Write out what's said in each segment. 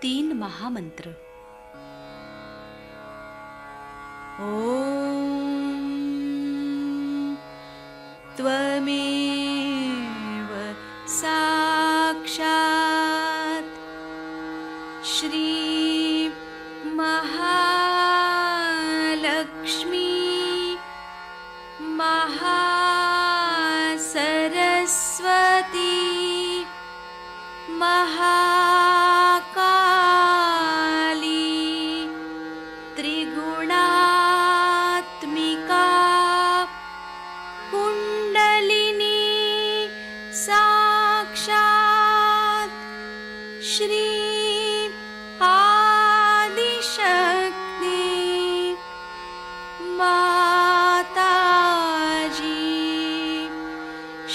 3 महामंत्र। ओम त्वमेव साक्षात् श्री महालक्ष्मी महासरस्वती महाकाली त्रिगुणात्मिका कुंडलिनी साक्षात् श्री आदिशक्ति माताजी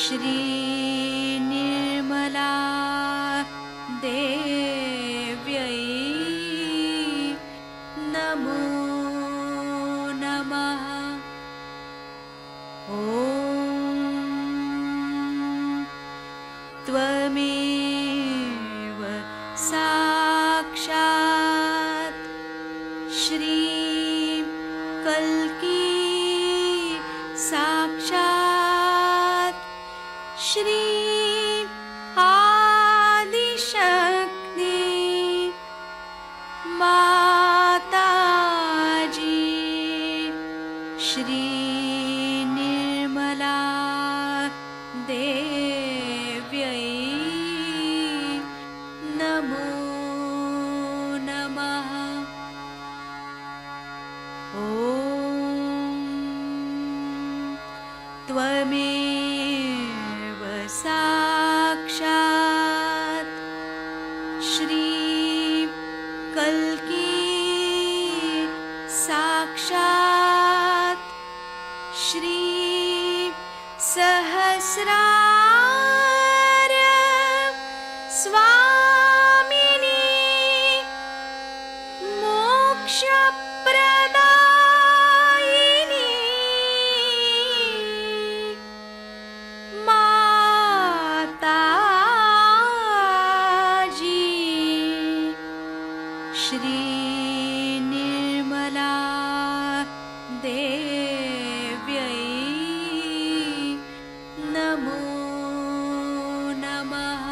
श्री निर्मला देव्यै नमो नमः। ॐ त्वमेव साक्षात् श्री कल्की साक्षात् श्री आदिशक्ति माताजी श्री निर्मला देव्यै नमो नमः। ॐ त्वमेव साक्षात् श्री कल्की साक्षात् श्री सहस्रार स्वामिनी मोक्षप्रदायिनी माताजी श्री निर्मला देव्यै नमो नमः।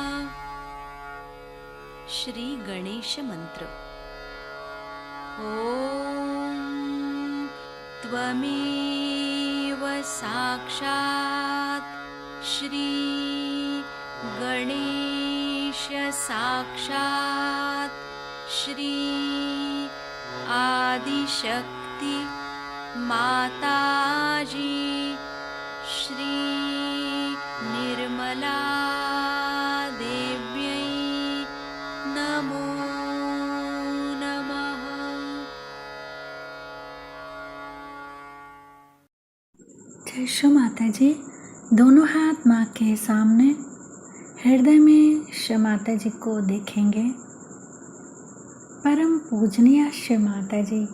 श्री गणेश मंत्र। ओम त्वमेव साक्षात् श्री गणेश साक्षात् श्री आदिशक्ति माताजी श्री निर्मला देव्यै नमो नमः। जय श्री माता जी। दोनों हाथ माँ के सामने, हृदय में श्री माता जी को देखेंगे। परम पूजनीय श्री माता जी,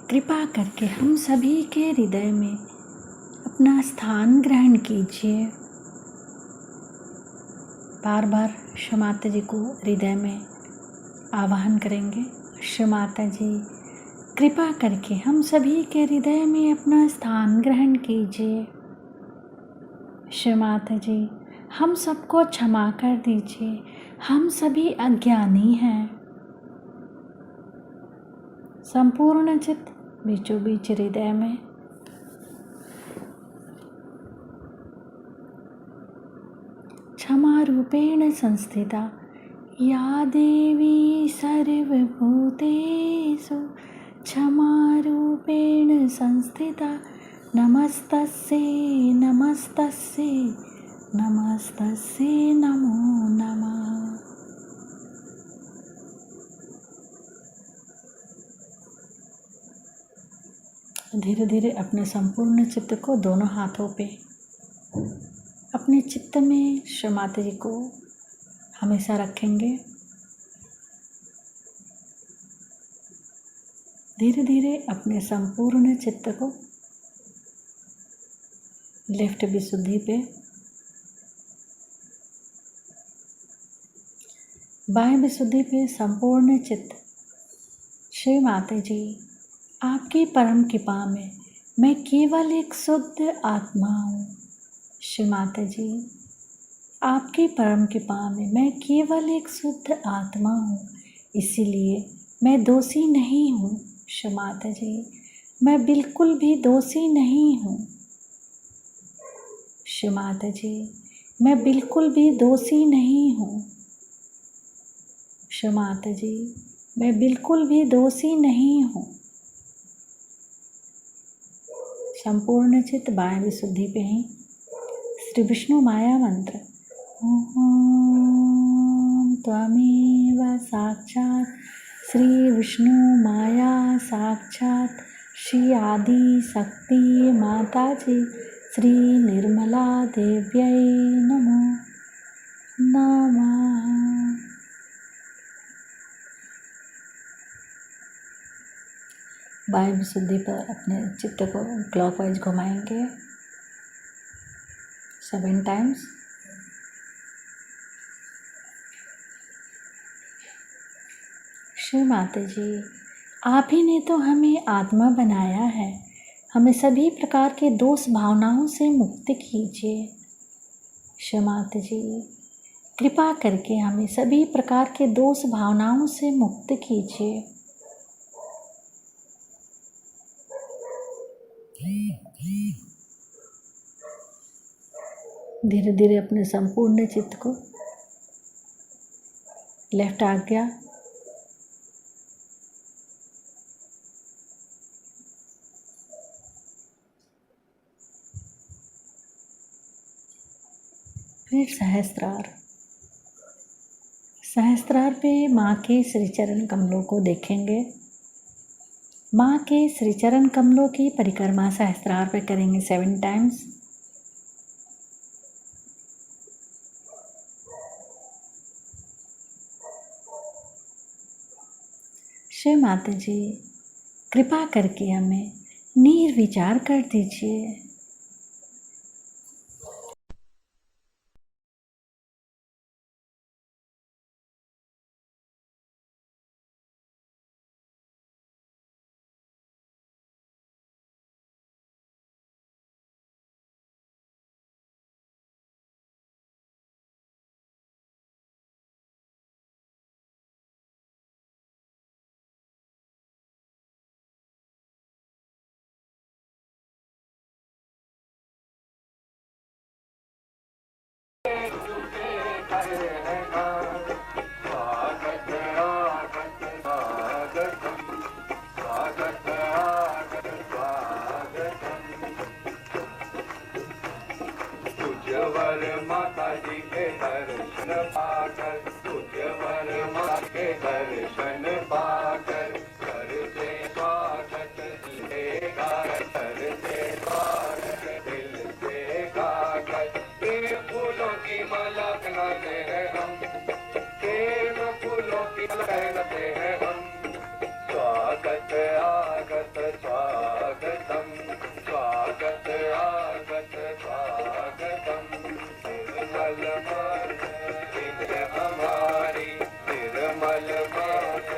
कृपा करके हम सभी के हृदय में अपना स्थान ग्रहण कीजिए। बार बार श्री माता जी को हृदय में आवाहन करेंगे। श्री माता जी, कृपा करके हम सभी के हृदय में अपना स्थान ग्रहण कीजिए। श्री माता जी, हम सबको क्षमा कर दीजिए, हम सभी अज्ञानी हैं। संपूर्ण चित्त बीचों बीच हृदय में क्षमा रूपेण संस्थिता या देवी सर्वभूतेषु क्षमा रूपेण संस्थिता नमस्तस्यै नमस्तस्यै नमस्तस्यै नमो नमः। धीरे धीरे अपने संपूर्ण चित्त को दोनों हाथों पे अपने चित्त में श्री माता जी को हमेशा रखेंगे। धीरे धीरे अपने संपूर्ण चित्त को लेफ्ट विशुद्धि पे बाएं विशुद्धि पे संपूर्ण चित्त। श्री माता जी, आपकी परम कृपा में मैं केवल एक शुद्ध आत्मा हूँ। श्री माता जी, आपकी परम कृपा में मैं केवल एक शुद्ध आत्मा हूँ, इसीलिए मैं दोषी नहीं हूँ। श्री माता जी, मैं बिल्कुल भी दोषी नहीं हूँ। श्री माता जी, मैं बिल्कुल भी दोषी नहीं हूँ। श्री माता जी, मैं बिल्कुल भी दोषी नहीं हूँ। संपूर्ण चित्त बाएं विशुद्धि पे ही श्री विष्णु माया मंत्र। ओम त्वमेव साक्षात् श्री विष्णु माया साक्षात् श्री आदि शक्ति माता जी श्री निर्मला देव्यै नमो नमः। बाएं विशुद्धि पर अपने चित्त को क्लॉकवाइज घुमाएंगे 7 टाइम्स। श्री माता जी, आप ही ने तो हमें आत्मा बनाया है, हमें सभी प्रकार के दोष भावनाओं से मुक्त कीजिए। श्री माता जी, कृपा करके हमें सभी प्रकार के दोष भावनाओं से मुक्त कीजिए। धीरे धीरे अपने संपूर्ण चित्त को लेफ्ट आज्ञा, फिर सहस्त्रार। सहस्त्रार पे माँ के श्रीचरण कमलों को देखेंगे। माँ के श्रीचरण कमलों की परिक्रमा सहस्त्रार पे करेंगे 7 टाइम्स। श्री माता जी, कृपा करके हमें निर्विचार कर दीजिए। माता जी के दर्शन पाकर, तुझवर माता के दर्शन पाकर, करते स्वागत दिलेगा, करते स्वागत दिल से गाकर। प्रेम फूलों की माला पहनाते हैं हम, प्रेम फूलों की माला पहनाते हैं हम। स्वागत आगत स्वागतम, स्वागत आगत स्वागतम। निर्मल मन हमारी, निर्मल मन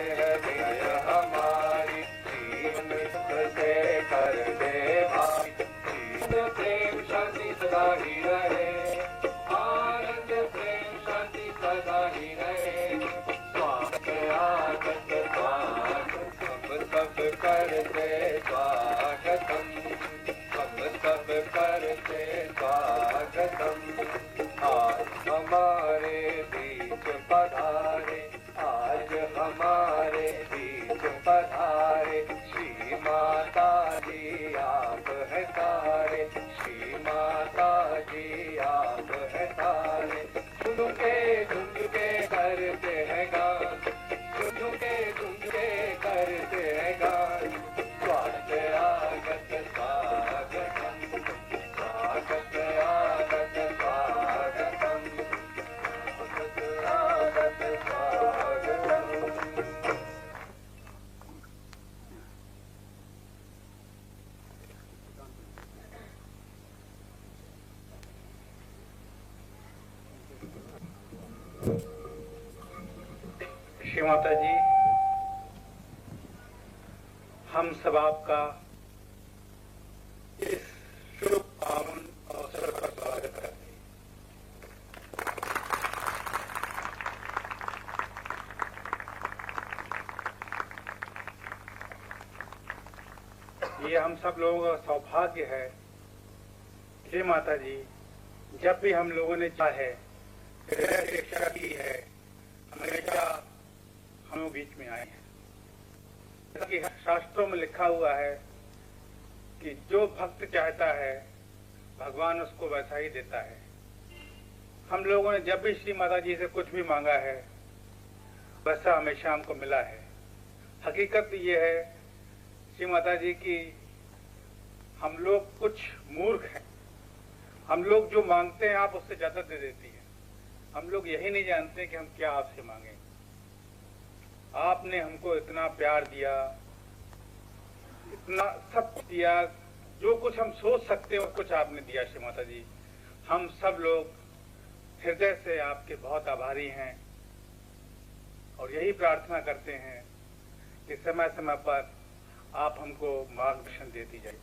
माता जी, हम सब आपका इस शुभ पावन अवसर पर स्वागत करते हैं। ये हम सब लोगों का सौभाग्य है कि माता जी, जब भी हम लोगों ने चाहे शिक्षा की है, हमेशा हम लोग बीच में आए हैं। जैसा कि शास्त्रों में लिखा हुआ है कि जो भक्त चाहता है भगवान उसको वैसा ही देता है। हम लोगों ने जब भी श्री माता जी से कुछ भी मांगा है वैसा हमेशा हमको मिला है। हकीकत ये है श्री माता जी की, हम लोग कुछ मूर्ख हैं। हम लोग जो मांगते हैं आप उससे ज्यादा दे देती है। हम लोग यही नहीं जानते कि हम क्या आपसे मांगे। आपने हमको इतना प्यार दिया, इतना सब दिया, जो कुछ हम सोच सकते हैं वो कुछ आपने दिया श्री माता जी। हम सब लोग हृदय से आपके बहुत आभारी हैं और यही प्रार्थना करते हैं कि समय समय पर आप हमको मार्गदर्शन देती जाइए।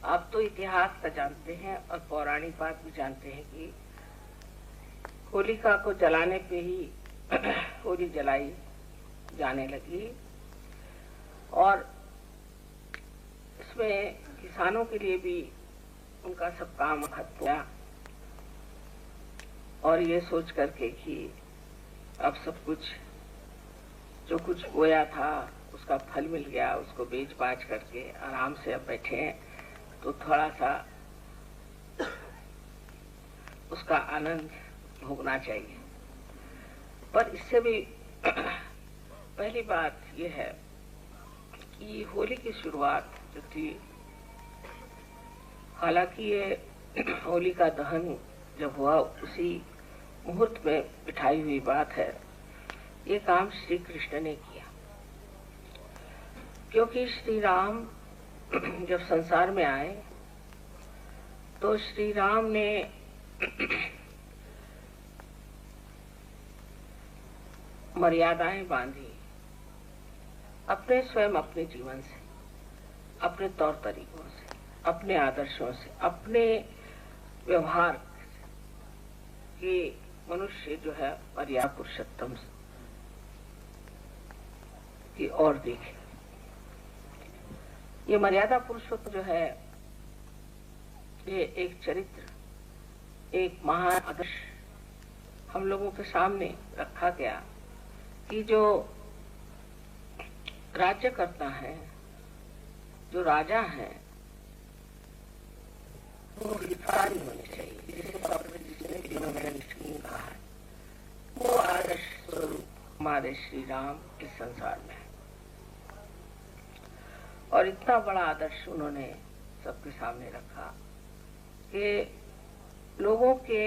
आप तो इतिहास का जानते हैं और पौराणिक बात भी जानते हैं कि होलिका को जलाने पे ही होली जलाई जाने लगी और इसमें किसानों के लिए भी उनका सब काम खत्म हुआ और ये सोच करके कि अब सब कुछ जो कुछ बोया था उसका फल मिल गया, उसको बेच बाच करके आराम से अब बैठे हैं, तो थोड़ा सा उसका आनंद भोगना चाहिए। पर इससे भी पहली बात यह है कि होली की शुरुआत जो थी, हालांकि ये होली का दहन जब हुआ उसी मुहूर्त में बिठाई हुई बात है, ये काम श्री कृष्ण ने किया। क्योंकि श्री राम जब संसार में आए तो श्री राम ने मर्यादाएं बांधी अपने स्वयं, अपने जीवन से, अपने तौर तरीकों से, अपने आदर्शों से, अपने व्यवहार कि मनुष्य जो है मर्यादा पुरुषोत्तम की ओर देखे। ये मर्यादा पुरुषोत्तम जो है ये एक चरित्र, एक महान आदर्श हम लोगों के सामने रखा गया कि जो राज्य करता है, जो राजा है, वो भिखारी होने चाहिए, जिसे कहा है। वो आदर्श स्वरूप हमारे श्री राम इस संसार में है और इतना बड़ा आदर्श उन्होंने सबके सामने रखा कि लोगों के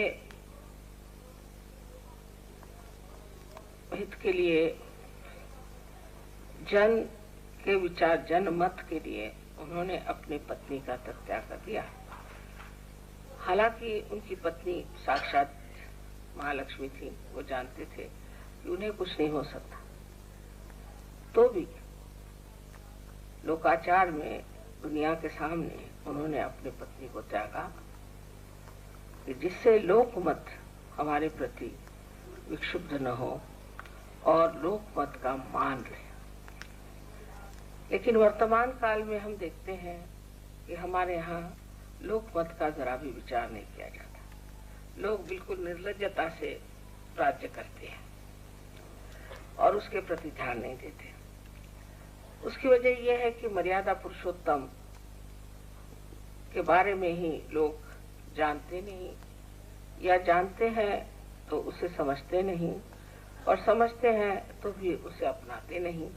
हित के लिए, जन के विचार, जन मत के लिए उन्होंने अपनी पत्नी का त्याग कर दिया। हालांकि उनकी पत्नी साक्षात महालक्ष्मी थी, वो जानते थे कि उन्हें कुछ नहीं हो सकता, तो भी लोकाचार में दुनिया के सामने उन्होंने अपनी पत्नी को त्यागा कि जिससे लोकमत हमारे प्रति विक्षुब्ध न हो और लोकमत का मान रहे। लेकिन वर्तमान काल में हम देखते हैं कि हमारे यहाँ लोकमत का जरा भी विचार नहीं किया जाता। लोग बिल्कुल निर्लज्जता से राज्य करते हैं और उसके प्रति ध्यान नहीं देते। उसकी वजह यह है कि मर्यादा पुरुषोत्तम के बारे में ही लोग जानते नहीं, या जानते हैं तो उसे समझते नहीं, और समझते हैं तो भी उसे अपनाते नहीं,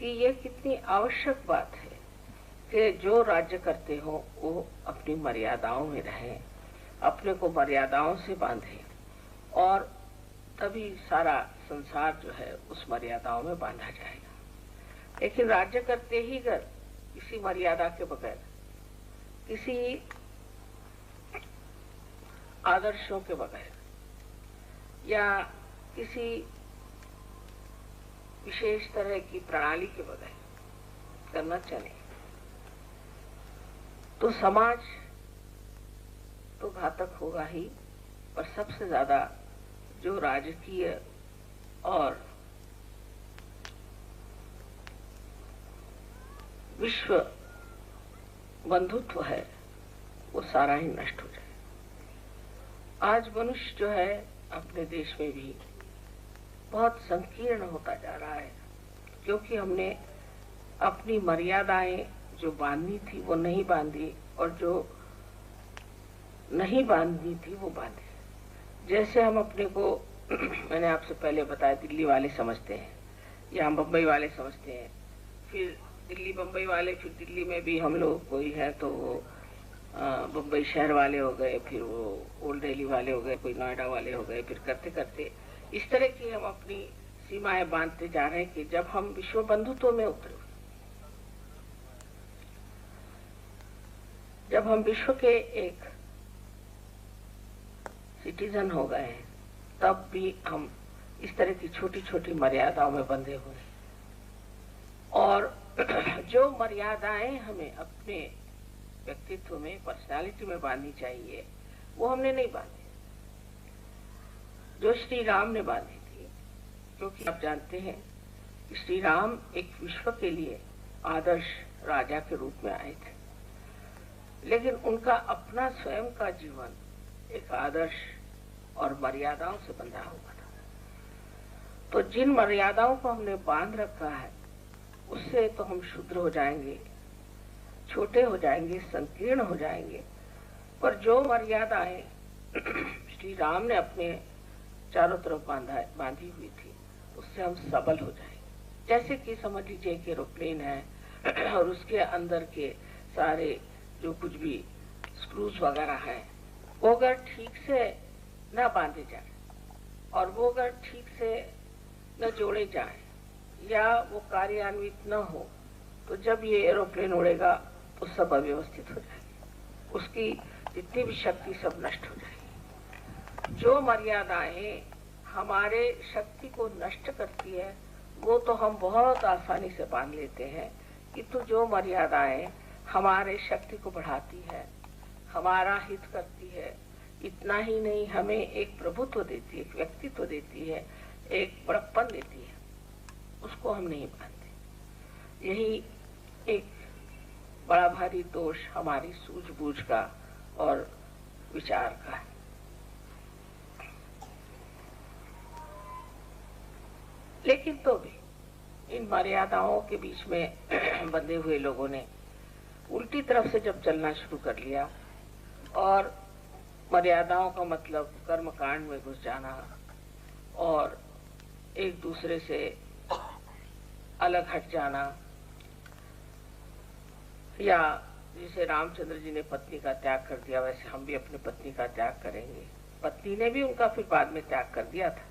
कि ये कितनी आवश्यक बात है कि जो राज्य करते हो वो अपनी मर्यादाओं में रहें, अपने को मर्यादाओं से बांधे, और तभी सारा संसार जो है उस मर्यादाओं में बांधा जाएगा। लेकिन राज्य करते ही अगर किसी मर्यादा के बगैर, किसी आदर्शों के बगैर या किसी विशेष तरह की प्रणाली के बगैर करना चले तो समाज तो घातक होगा ही, पर सबसे ज्यादा जो राजकीय और विश्व बंधुत्व है वो सारा ही नष्ट हो जाए। आज मनुष्य जो है अपने देश में भी बहुत संकीर्ण होता जा रहा है, क्योंकि हमने अपनी मर्यादाएं जो बांधनी थी वो नहीं बांधी, और जो नहीं बांधनी थी वो बांधी। जैसे हम अपने को मैंने आपसे पहले बताया, दिल्ली वाले समझते हैं या हम बम्बई वाले समझते हैं, फिर दिल्ली बम्बई वाले, फिर दिल्ली में भी हम लोग कोई है तो वो बम्बई शहर वाले हो गए, फिर वो ओल्ड दिल्ली वाले हो गए, कोई नोएडा वाले हो गए, फिर करते करते इस तरह की हम अपनी सीमाएं बांधते जा रहे हैं कि जब हम विश्व बंधुत्व में उतरे, जब हम विश्व के एक सिटीजन हो गए हैं, तब भी हम इस तरह की छोटी छोटी मर्यादाओं में बंधे हुए हैं। और जो मर्यादाएं हमें अपने व्यक्तित्व में, पर्सनालिटी में बांधनी चाहिए, वो हमने नहीं बांधी, जो श्री राम ने बांधी थी। क्योंकि आप जानते हैं कि श्री राम एक विश्व के लिए आदर्श राजा के रूप में आए थे, लेकिन उनका अपना स्वयं का जीवन एक आदर्श और मर्यादाओं से बंधा हुआ था। तो जिन मर्यादाओं को हमने बांध रखा है उससे तो हम क्षुद्र हो जाएंगे, छोटे हो जाएंगे, संकीर्ण हो जाएंगे। पर जो मर्यादाएं श्री राम ने अपने चारों तरफ बांधी हुई थी, उससे हम सबल हो जाएंगे। जैसे कि समझ लीजिए कि एरोप्लेन है और उसके अंदर के सारे जो कुछ भी स्क्रूज वगैरह हैं, वो अगर ठीक से न बांधे जाए और वो अगर ठीक से न जोड़े जाए या वो कार्यान्वित न हो, तो जब ये एरोप्लेन उड़ेगा तो सब अव्यवस्थित हो जाएगी, उसकी जितनी भी शक्ति सब नष्ट हो जाएगी। जो मर्यादाएं हमारे शक्ति को नष्ट करती है वो तो हम बहुत आसानी से बांध लेते हैं, किंतु जो मर्यादाएं हमारे शक्ति को बढ़ाती है, हमारा हित करती है, इतना ही नहीं हमें एक प्रभुत्व देती है, एक व्यक्तित्व देती है, एक बड़प्पन देती है, उसको हम नहीं मानते। यही एक बड़ा भारी दोष हमारी सूझबूझ का और विचार का है। लेकिन तो भी इन मर्यादाओं के बीच में बंधे हुए लोगों ने उल्टी तरफ से जब चलना शुरू कर लिया और मर्यादाओं का मतलब कर्मकांड में घुस जाना और एक दूसरे से अलग हट जाना, या जैसे रामचंद्र जी ने पत्नी का त्याग कर दिया वैसे हम भी अपनी पत्नी का त्याग करेंगे। पत्नी ने भी उनका फिर बाद में त्याग कर दिया था,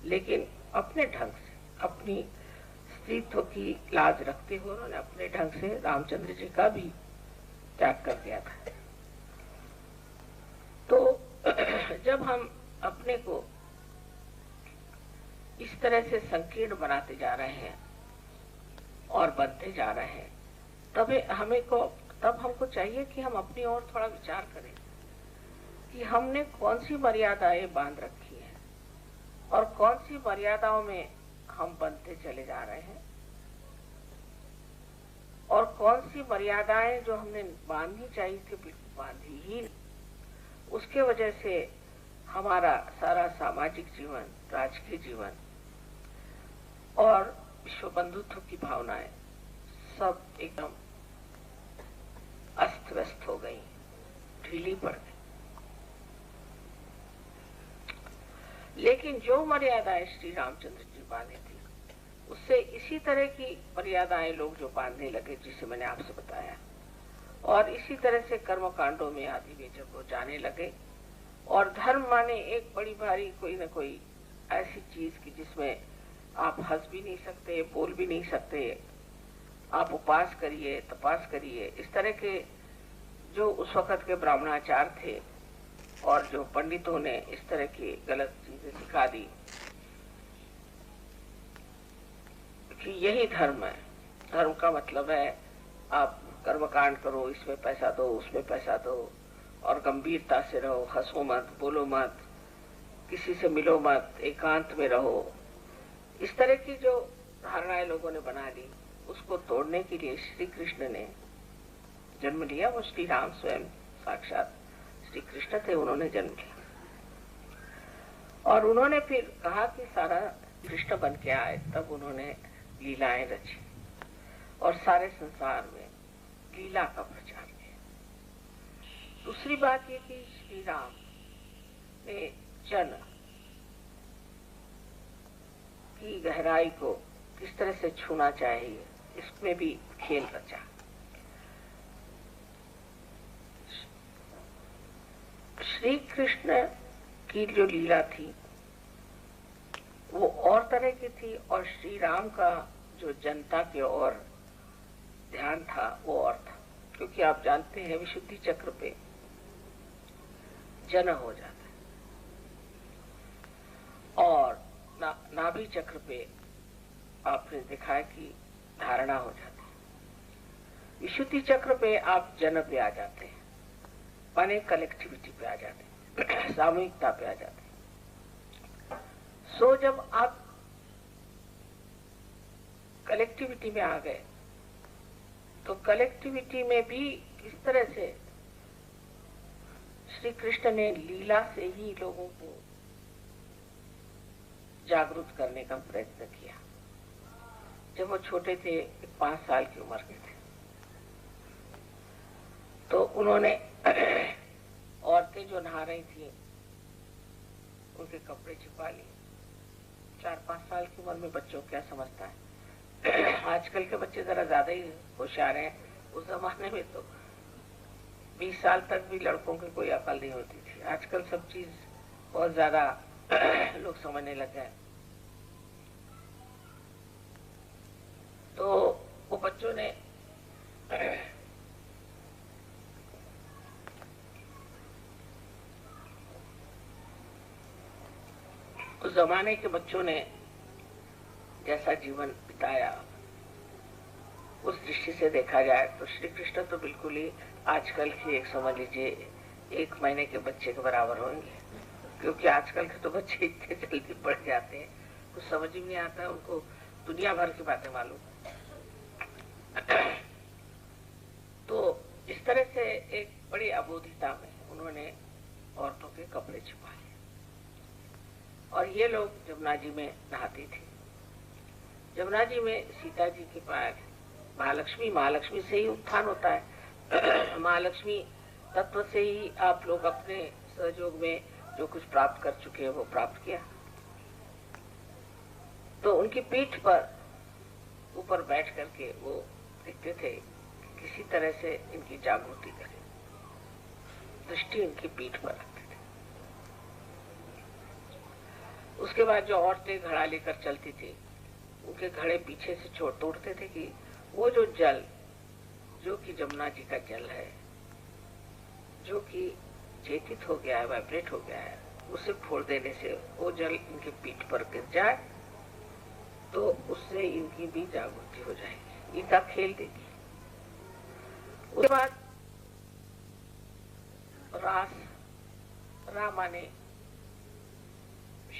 लेकिन अपने ढंग से, अपनी स्त्रीत्व की लाज रखते हुए उन्होंने अपने ढंग से रामचंद्र जी का भी त्याग कर दिया था। तो जब हम अपने को इस तरह से संकीर्ण बनाते जा रहे हैं और बनते जा रहे हैं, तब हमको चाहिए कि हम अपनी ओर थोड़ा विचार करें कि हमने कौन सी मर्यादाएं बांध रखी हैं और कौन सी मर्यादाओं में हम बनते चले जा रहे हैं, और कौन सी मर्यादाएं जो हमने बांधनी चाहिए थी बिल्कुल बांधी ही नहीं। उसके वजह से हमारा सारा सामाजिक जीवन, राजकीय जीवन और विश्व बंधुत्व की भावनाएं सब एकदम अस्त व्यस्त हो गई, ढीली पड़ गई। लेकिन जो मर्यादाएं श्री रामचंद्र जी बांधे थी उससे इसी तरह की मर्यादाएं लोग जो बांधने लगे, जिसे मैंने आपसे बताया, और इसी तरह से कर्म कांडों में आदि में जब वो जाने लगे, और धर्म माने एक बड़ी भारी कोई न कोई ऐसी चीज की जिसमें आप हंस भी नहीं सकते, बोल भी नहीं सकते, आप उपास करिए, तपास करिए, इस तरह के जो उस वक्त के ब्राह्मणाचार थे और जो पंडितों ने इस तरह की गलत चीजें सिखा दी कि यही धर्म है। धर्म का मतलब है आप कर्मकांड करो, इसमें पैसा दो, उसमें पैसा दो, और गंभीरता से रहो, हंसो मत, बोलो मत, किसी से मिलो मत, एकांत में रहो। इस तरह की जो धारणाएं लोगों ने बना ली, उसको तोड़ने के लिए श्री कृष्ण ने जन्म लिया। वो श्री राम स्वयं साक्षात श्री कृष्ण थे, उन्होंने जन्म लिया। और उन्होंने फिर कहा कि सारा कृष्ण बन के आए, तब उन्होंने लीलाएं रची और सारे संसार में लीला का प्रचार किया। दूसरी बात ये कि श्री राम ने जन की गहराई को किस तरह से छूना चाहिए, इसमें भी खेल रचा। श्री कृष्ण की जो लीला थी वो और तरह की थी, और श्री राम का जो जनता के और ध्यान था वो और था। क्योंकि आप जानते हैं विशुद्धि चक्र पे जन हो जाता है, और नाभि चक्र पे आपने देखा है कि धारणा हो जाती है। विशुद्धि चक्र पे आप जन पे आ जाते हैं, माने कलेक्टिविटी पे आ जाते हैं, सामूहिकता पे आ जाते हैं। सो जब आप कलेक्टिविटी में आ गए तो कलेक्टिविटी में भी किस तरह से श्री कृष्ण ने लीला से ही लोगों को जागरूक करने का प्रयत्न किया। जब वो छोटे थे, 5 साल की उम्र के थे, तो उन्होंने औरतें जो नहा रही थी उनके कपड़े छिपा लिए। 4-5 साल की उम्र में बच्चों क्या समझता है। आजकल के बच्चे जरा ज्यादा ही होशियार हैं। उस जमाने में तो 20 साल तक भी लड़कों की कोई अकल नहीं होती थी। आजकल सब चीज बहुत ज्यादा लोग समझने लग गए। तो वो बच्चों ने उस जमाने के बच्चों ने जैसा जीवन बिताया, उस दृष्टि से देखा जाए तो श्री कृष्ण तो बिल्कुल ही आजकल की एक समझ लीजिए 1 महीने के बच्चे के बराबर होंगे। क्योंकि आजकल के तो बच्चे इतने जल्दी बढ़ जाते हैं, कुछ समझ ही नहीं आता, उनको दुनिया भर की बातें मालूम। तो इस तरह से एक बड़ी अबोधिता में उन्होंने औरतों के कपड़े छिपा लिए, और ये लोग जमुना जी में नहाती थी। जमुना जी में सीता जी के पास महालक्ष्मी से ही उत्थान होता है। महालक्ष्मी तत्व से ही आप लोग अपने सहयोग में जो कुछ प्राप्त कर चुके हैं वो प्राप्त किया। तो उनकी पीठ पर ऊपर बैठ करके वो देखते थे कि किसी तरह से इनकी जागृति करें। दृष्टि इनकी पीठ पर रखते थे। उसके बाद जो औरतें घड़ा लेकर चलती थी, उनके घड़े पीछे से तोड़ते थे कि वो जो जल, जो कि जमुना जी का जल है, जो कि चेतित हो गया है, वाइब्रेट हो गया है, उसे फोड़ देने से वो जल इनके पीठ पर गिर जाए तो उससे इनकी भी जागृति हो जाएगी, इनका खेल देगी। उसके बाद रास, रा माने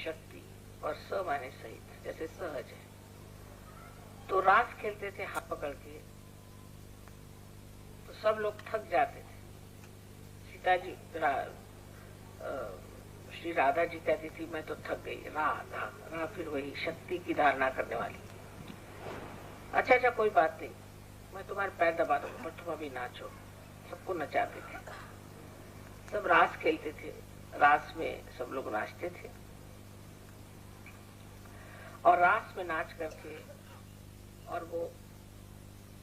शक्ति और स माने सहित, जैसे सहज है। तो रास खेलते थे हाथ पकड़ के, तो सब लोग थक जाते थे। सीता जी श्री राधा जी कहती थी मैं तो थक गई। रा फिर वही शक्ति की धारणा करने वाली। अच्छा कोई बात नहीं, मैं तुम्हारे पैर दबा दूंगा पर तुम अभी नाचो। सबको नचाते थे, सब रास खेलते थे, रास में सब लोग नाचते थे। और रास में नाच करके और वो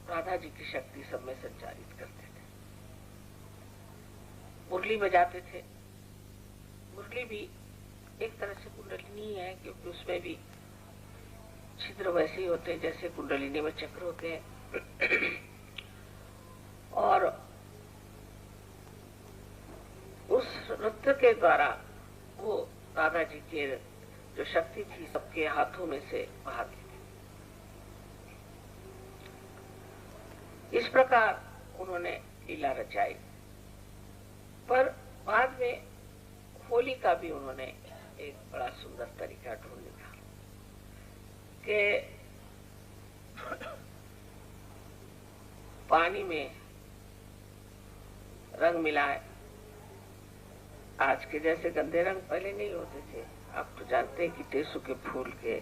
राधा जी की शक्ति सब में संचारित करते थे। मुरली बजाते थे। मुरली भी एक तरह से कुंडलिनी है, क्योंकि उसमें भी छिद्र वैसे ही होते हैं जैसे कुंडलिनी में चक्र होते हैं। और उस नृत्य के द्वारा वो राधा जी के जो शक्ति थी सबके हाथों में से बहाती थी। इस प्रकार उन्होंने लीला रचाई। पर बाद में होली का भी उन्होंने एक बड़ा सुंदर तरीका ढूंढ निकाला कि पानी में रंग मिलाए। आज के जैसे गंदे रंग पहले नहीं होते थे। आप तो जानते हैं कि टेसू के फूल के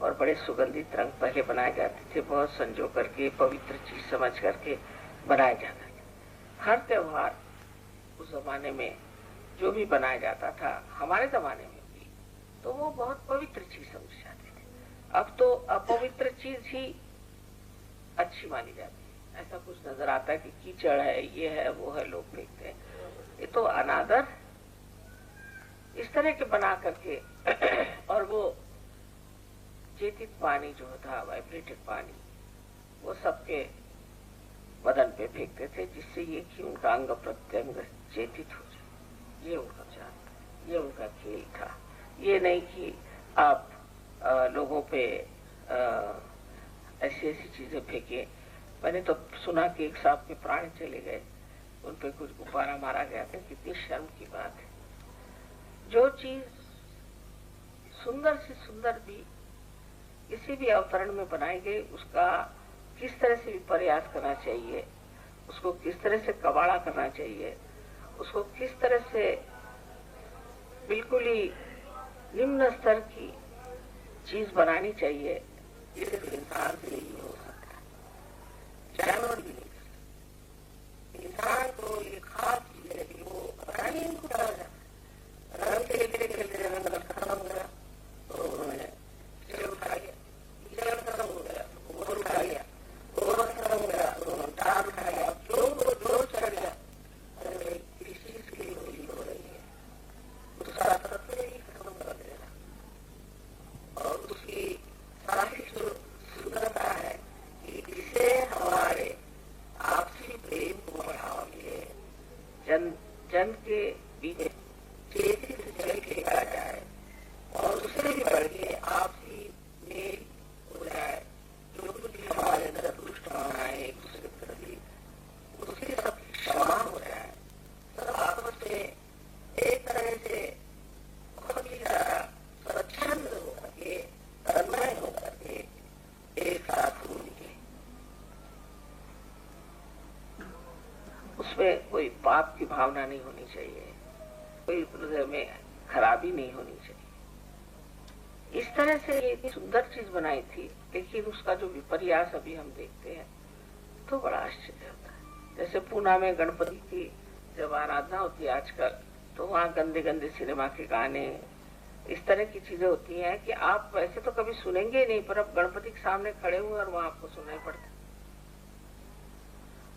और बड़े सुगंधित रंग पहले बनाए जाते थे, बहुत संजो करके, पवित्र चीज समझ करके बनाया जाता था। हर त्योहार उस जमाने में जो भी बनाया जाता था, हमारे जमाने में भी, तो वो बहुत पवित्र चीज समझी जाती थी। अब तो अपवित्र चीज ही अच्छी मानी जाती है। ऐसा कुछ नजर आता है कि कीचड़ है, ये है, वो है, लोग फेंकते हैं। ये तो अनादर इस तरह के बना करके और वो चेतित पानी जो था, वाइब्रेटेड पानी, वो सबके बदन पे फेंकते थे, जिससे ये कि उनका अंग प्रत्यंग चेतित हो जाए। ये उनका चाल, ये उनका खेल था। ये नहीं कि आप लोगों पे ऐसी ऐसी चीजें फेंके। मैंने तो सुना कि एक साहब के प्राण चले गए, उन पे कुछ गुब्बारा मारा गया था। कितनी शर्म की बात है। जो चीज सुंदर से सुंदर भी किसी भी अवतरण में बनाई गई, उसका किस तरह से भी प्रयास करना चाहिए, उसको किस तरह से कबाड़ा करना चाहिए, उसको किस तरह से बिल्कुल ही निम्न स्तर की चीज बनानी चाहिए, ये सिर्फ इंसान से नहीं हो सकता, जानवर भी नहीं सकता। इंसान को ये खास चीज है कि वो पता नहीं इनको क्या हो जाता। रंग खेलते खेलते रंग खत्म हो गया तो उन्होंने कीचड़ उठा लिया, कीचड़ खत्म हो गया तो गोबर उठा लिया, गोबर खत्म हो गया तो उन्होंने टार उठा लिया। जो चढ़ गया, अरे भाई किस चीज की होली हो रही है, उसका तत्व ही खत्म कर देना। और उसकी सारी जो सुंदरता है कि इसे हमारे आपसी प्रेम को बढ़ावा मिले, जन जन के बीच तेजी से चल फेंका जाए और उससे भी बढ़ के आपसी मेल हो जाए। जो कुछ भी हमारे अंदर दुष्ट भावनाएं एक दूसरे के प्रति, उसकी सब क्षमा हो जाए। सब आपस में एक तरह से बहुत ही ज्यादा स्वच्छंद होकर के, तन्मय होकर के एक साथ हो निकले। उसमें कोई पाप की भावना नहीं होनी चाहिए, कोई हृदय में खराबी नहीं होनी चाहिए। इस तरह से ये इतनी सुंदर चीज बनाई थी, लेकिन उसका जो विपर्यास अभी हम देखते हैं तो बड़ा आश्चर्य होता है। जैसे पूना में गणपति की जब आराधना होती है आजकल, तो वहाँ गंदे गंदे सिनेमा के गाने, इस तरह की चीजें होती हैं कि आप वैसे तो कभी सुनेंगे नहीं, पर अब गणपति के सामने खड़े हुए और वहाँ आपको सुनाई पड़ता।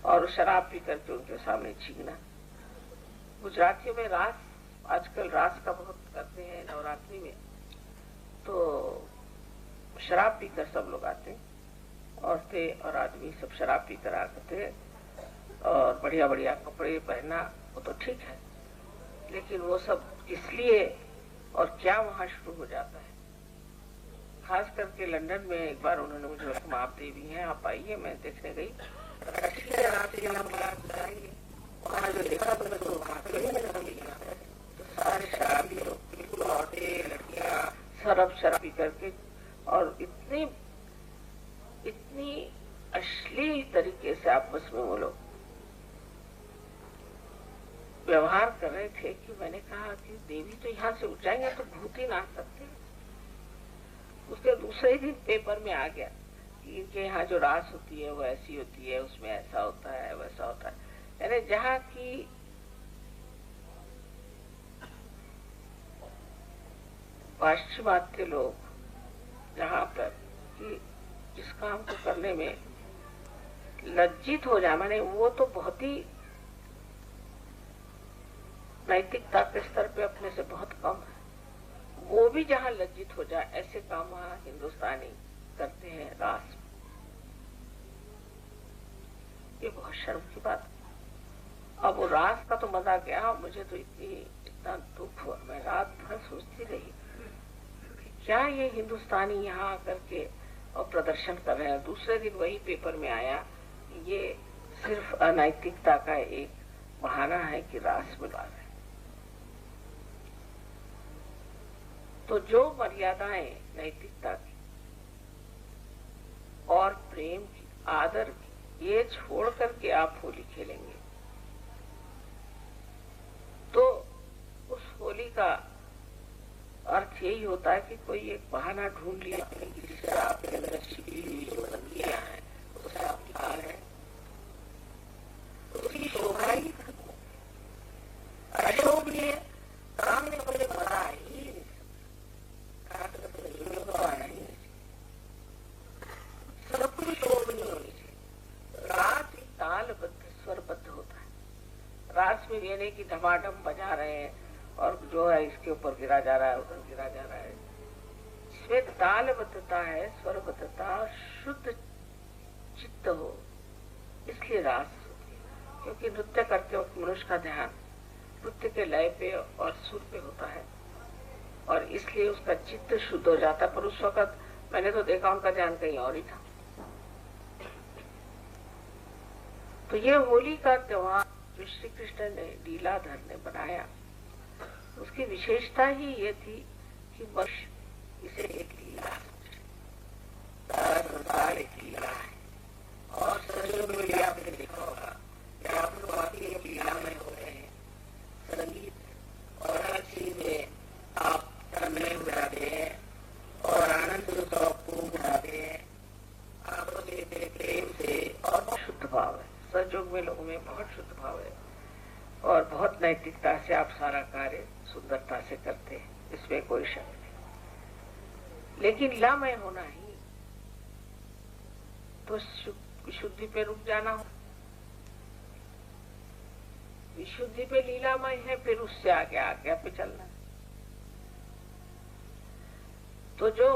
और शराब पी करके उनके सामने छीना। गुजरातियों में रास, आजकल रास का बहुत करते हैं नवरात्रि में, तो शराब पीकर सब लोग आते, औरतें और आदमी सब शराब पीकर आते और बढ़िया बढ़िया कपड़े पहनना, वो तो ठीक है, लेकिन वो सब इसलिए और क्या वहाँ शुरू हो जाता है। खास करके लंदन में एक बार उन्होंने मुझे, आप देवी हैं, आप आइए, मैं देखने गई, वहाँ जो देखा तो मैं तो वहाँ तो सारे शराबी लोग, बिल्कुल औरतें, लड़कियाँ, शराब पी करके, और इतनी इतनी अश्लील तरीके से आपस में वो लोग व्यवहार कर रहे थे कि मैंने कहा कि देवी तो यहाँ से उठ जाएंगे तो भूत ही नाच सकते। उसके दूसरे दिन पेपर में आ गया कि इनके यहाँ जो रास होती है वो ऐसी होती है, उसमें ऐसा होता है, वैसा होता है। यानी जहाँ की पाश्चिमात्य लोग, जहाँ पर कि जिस काम को करने में लज्जित हो जाए, माने वो तो बहुत ही नैतिकता के स्तर पे अपने से बहुत कम है, वो भी जहाँ लज्जित हो जाए ऐसे काम वहाँ हिंदुस्तानी करते हैं रास। ये बहुत शर्म की बात। अब वो रास का तो मजा गया, मुझे तो इतना दुख हुआ, मैं रात भर सोचती रही कि क्या ये हिंदुस्तानी यहाँ आकर के और प्रदर्शन कर रहे हैं। दूसरे दिन वही पेपर में आया, ये सिर्फ अनैतिकता का एक बहाना है कि रास मिला रहे। तो जो मर्यादाएं नैतिकता की और प्रेम की, आदर की, ये छोड़ करके आप होली खेलेंगे तो उस होली का अर्थ यही होता है कि कोई एक बहाना ढूंढ लिया जिससे आपके अंदर छिपी हुई जो बंदियां हैं उसे आप निकाल रहे हैं, उसकी शोभा ही अशोभनीय सामने वाले बड़ा ही सब कुछ शोभनीय होनी चाहिए। रात तालबद्ध स्वरबद्ध होता है। रास में ये नहीं कि धमाधम बजा रहे हैं और जो है इसके ऊपर गिरा जा रहा है, उधर गिरा जा रहा है। इसमें तालबद्धता है, स्वरबद्धता, शुद्ध चित्त हो, इसलिए रास होती है। क्योंकि नृत्य करते वक्त मनुष्य का ध्यान नृत्य के लय पे और सुर पे होता है और इसलिए उसका चित्त शुद्ध हो जाता है। पर उस वक्त मैंने तो देखा उनका ध्यान कहीं और ही था। तो ये होली का त्योहार जो श्री कृष्ण ने लीलाधर ने बनाया, उसकी विशेषता ही ये थी कि बस इसे एक लीला एक लीला है। और संयोग में भी आपने देखा होगा कि आप लोग बाकी एक लीला में हो रहे हैं, संगीत और हर चीज में आप तन्मय हो जाते हैं और आनंद उत्सव को उठाते हैं। आप प्रेम से और बहुत शुद्ध भाव है, संयोग में लोगों में बहुत शुद्ध भाव है और बहुत नैतिकता से आप सारा कार्य सुंदरता से करते हैं, इसमें कोई शक नहीं। लेकिन लीलामय होना ही तो विशुद्धि पे रुक जाना हो। विशुद्धि पे लीलामय है, फिर उससे आगे आज्ञा पे चलना है। तो जो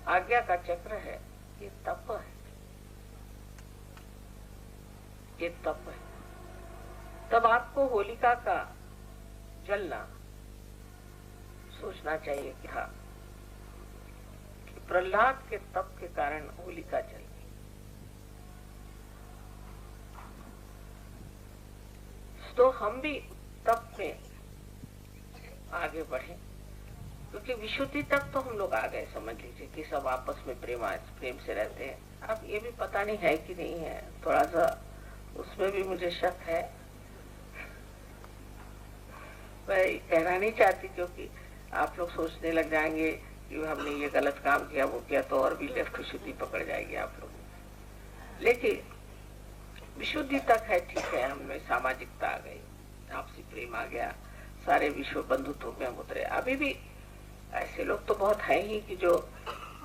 आज्ञा का चक्र है ये तप है, ये तप है। तब आपको होलिका का जलना सोचना चाहिए कि हाँ, कि प्रहलाद के तप के कारण होलिका जल गई। तो हम भी तप में आगे बढ़े, क्योंकि विशुद्धि तक तो हम लोग आ गए, समझ लीजिए कि सब आपस में प्रेम से रहते हैं। अब ये भी पता नहीं है कि नहीं है, थोड़ा सा उसमें भी मुझे शक है। मैं कहना नहीं चाहती क्योंकि आप लोग सोचने लग जाएंगे कि हमने ये गलत काम किया, वो किया, तो और भी लेफ्ट विशुद्धि पकड़ जाएगी आप लोग। लेकिन विशुद्धि तक है, ठीक है, हमें सामाजिकता आ गई, आपसी प्रेम आ गया, सारे विश्व बंधुत्व में हम उतरे। अभी भी ऐसे लोग तो बहुत हैं ही कि जो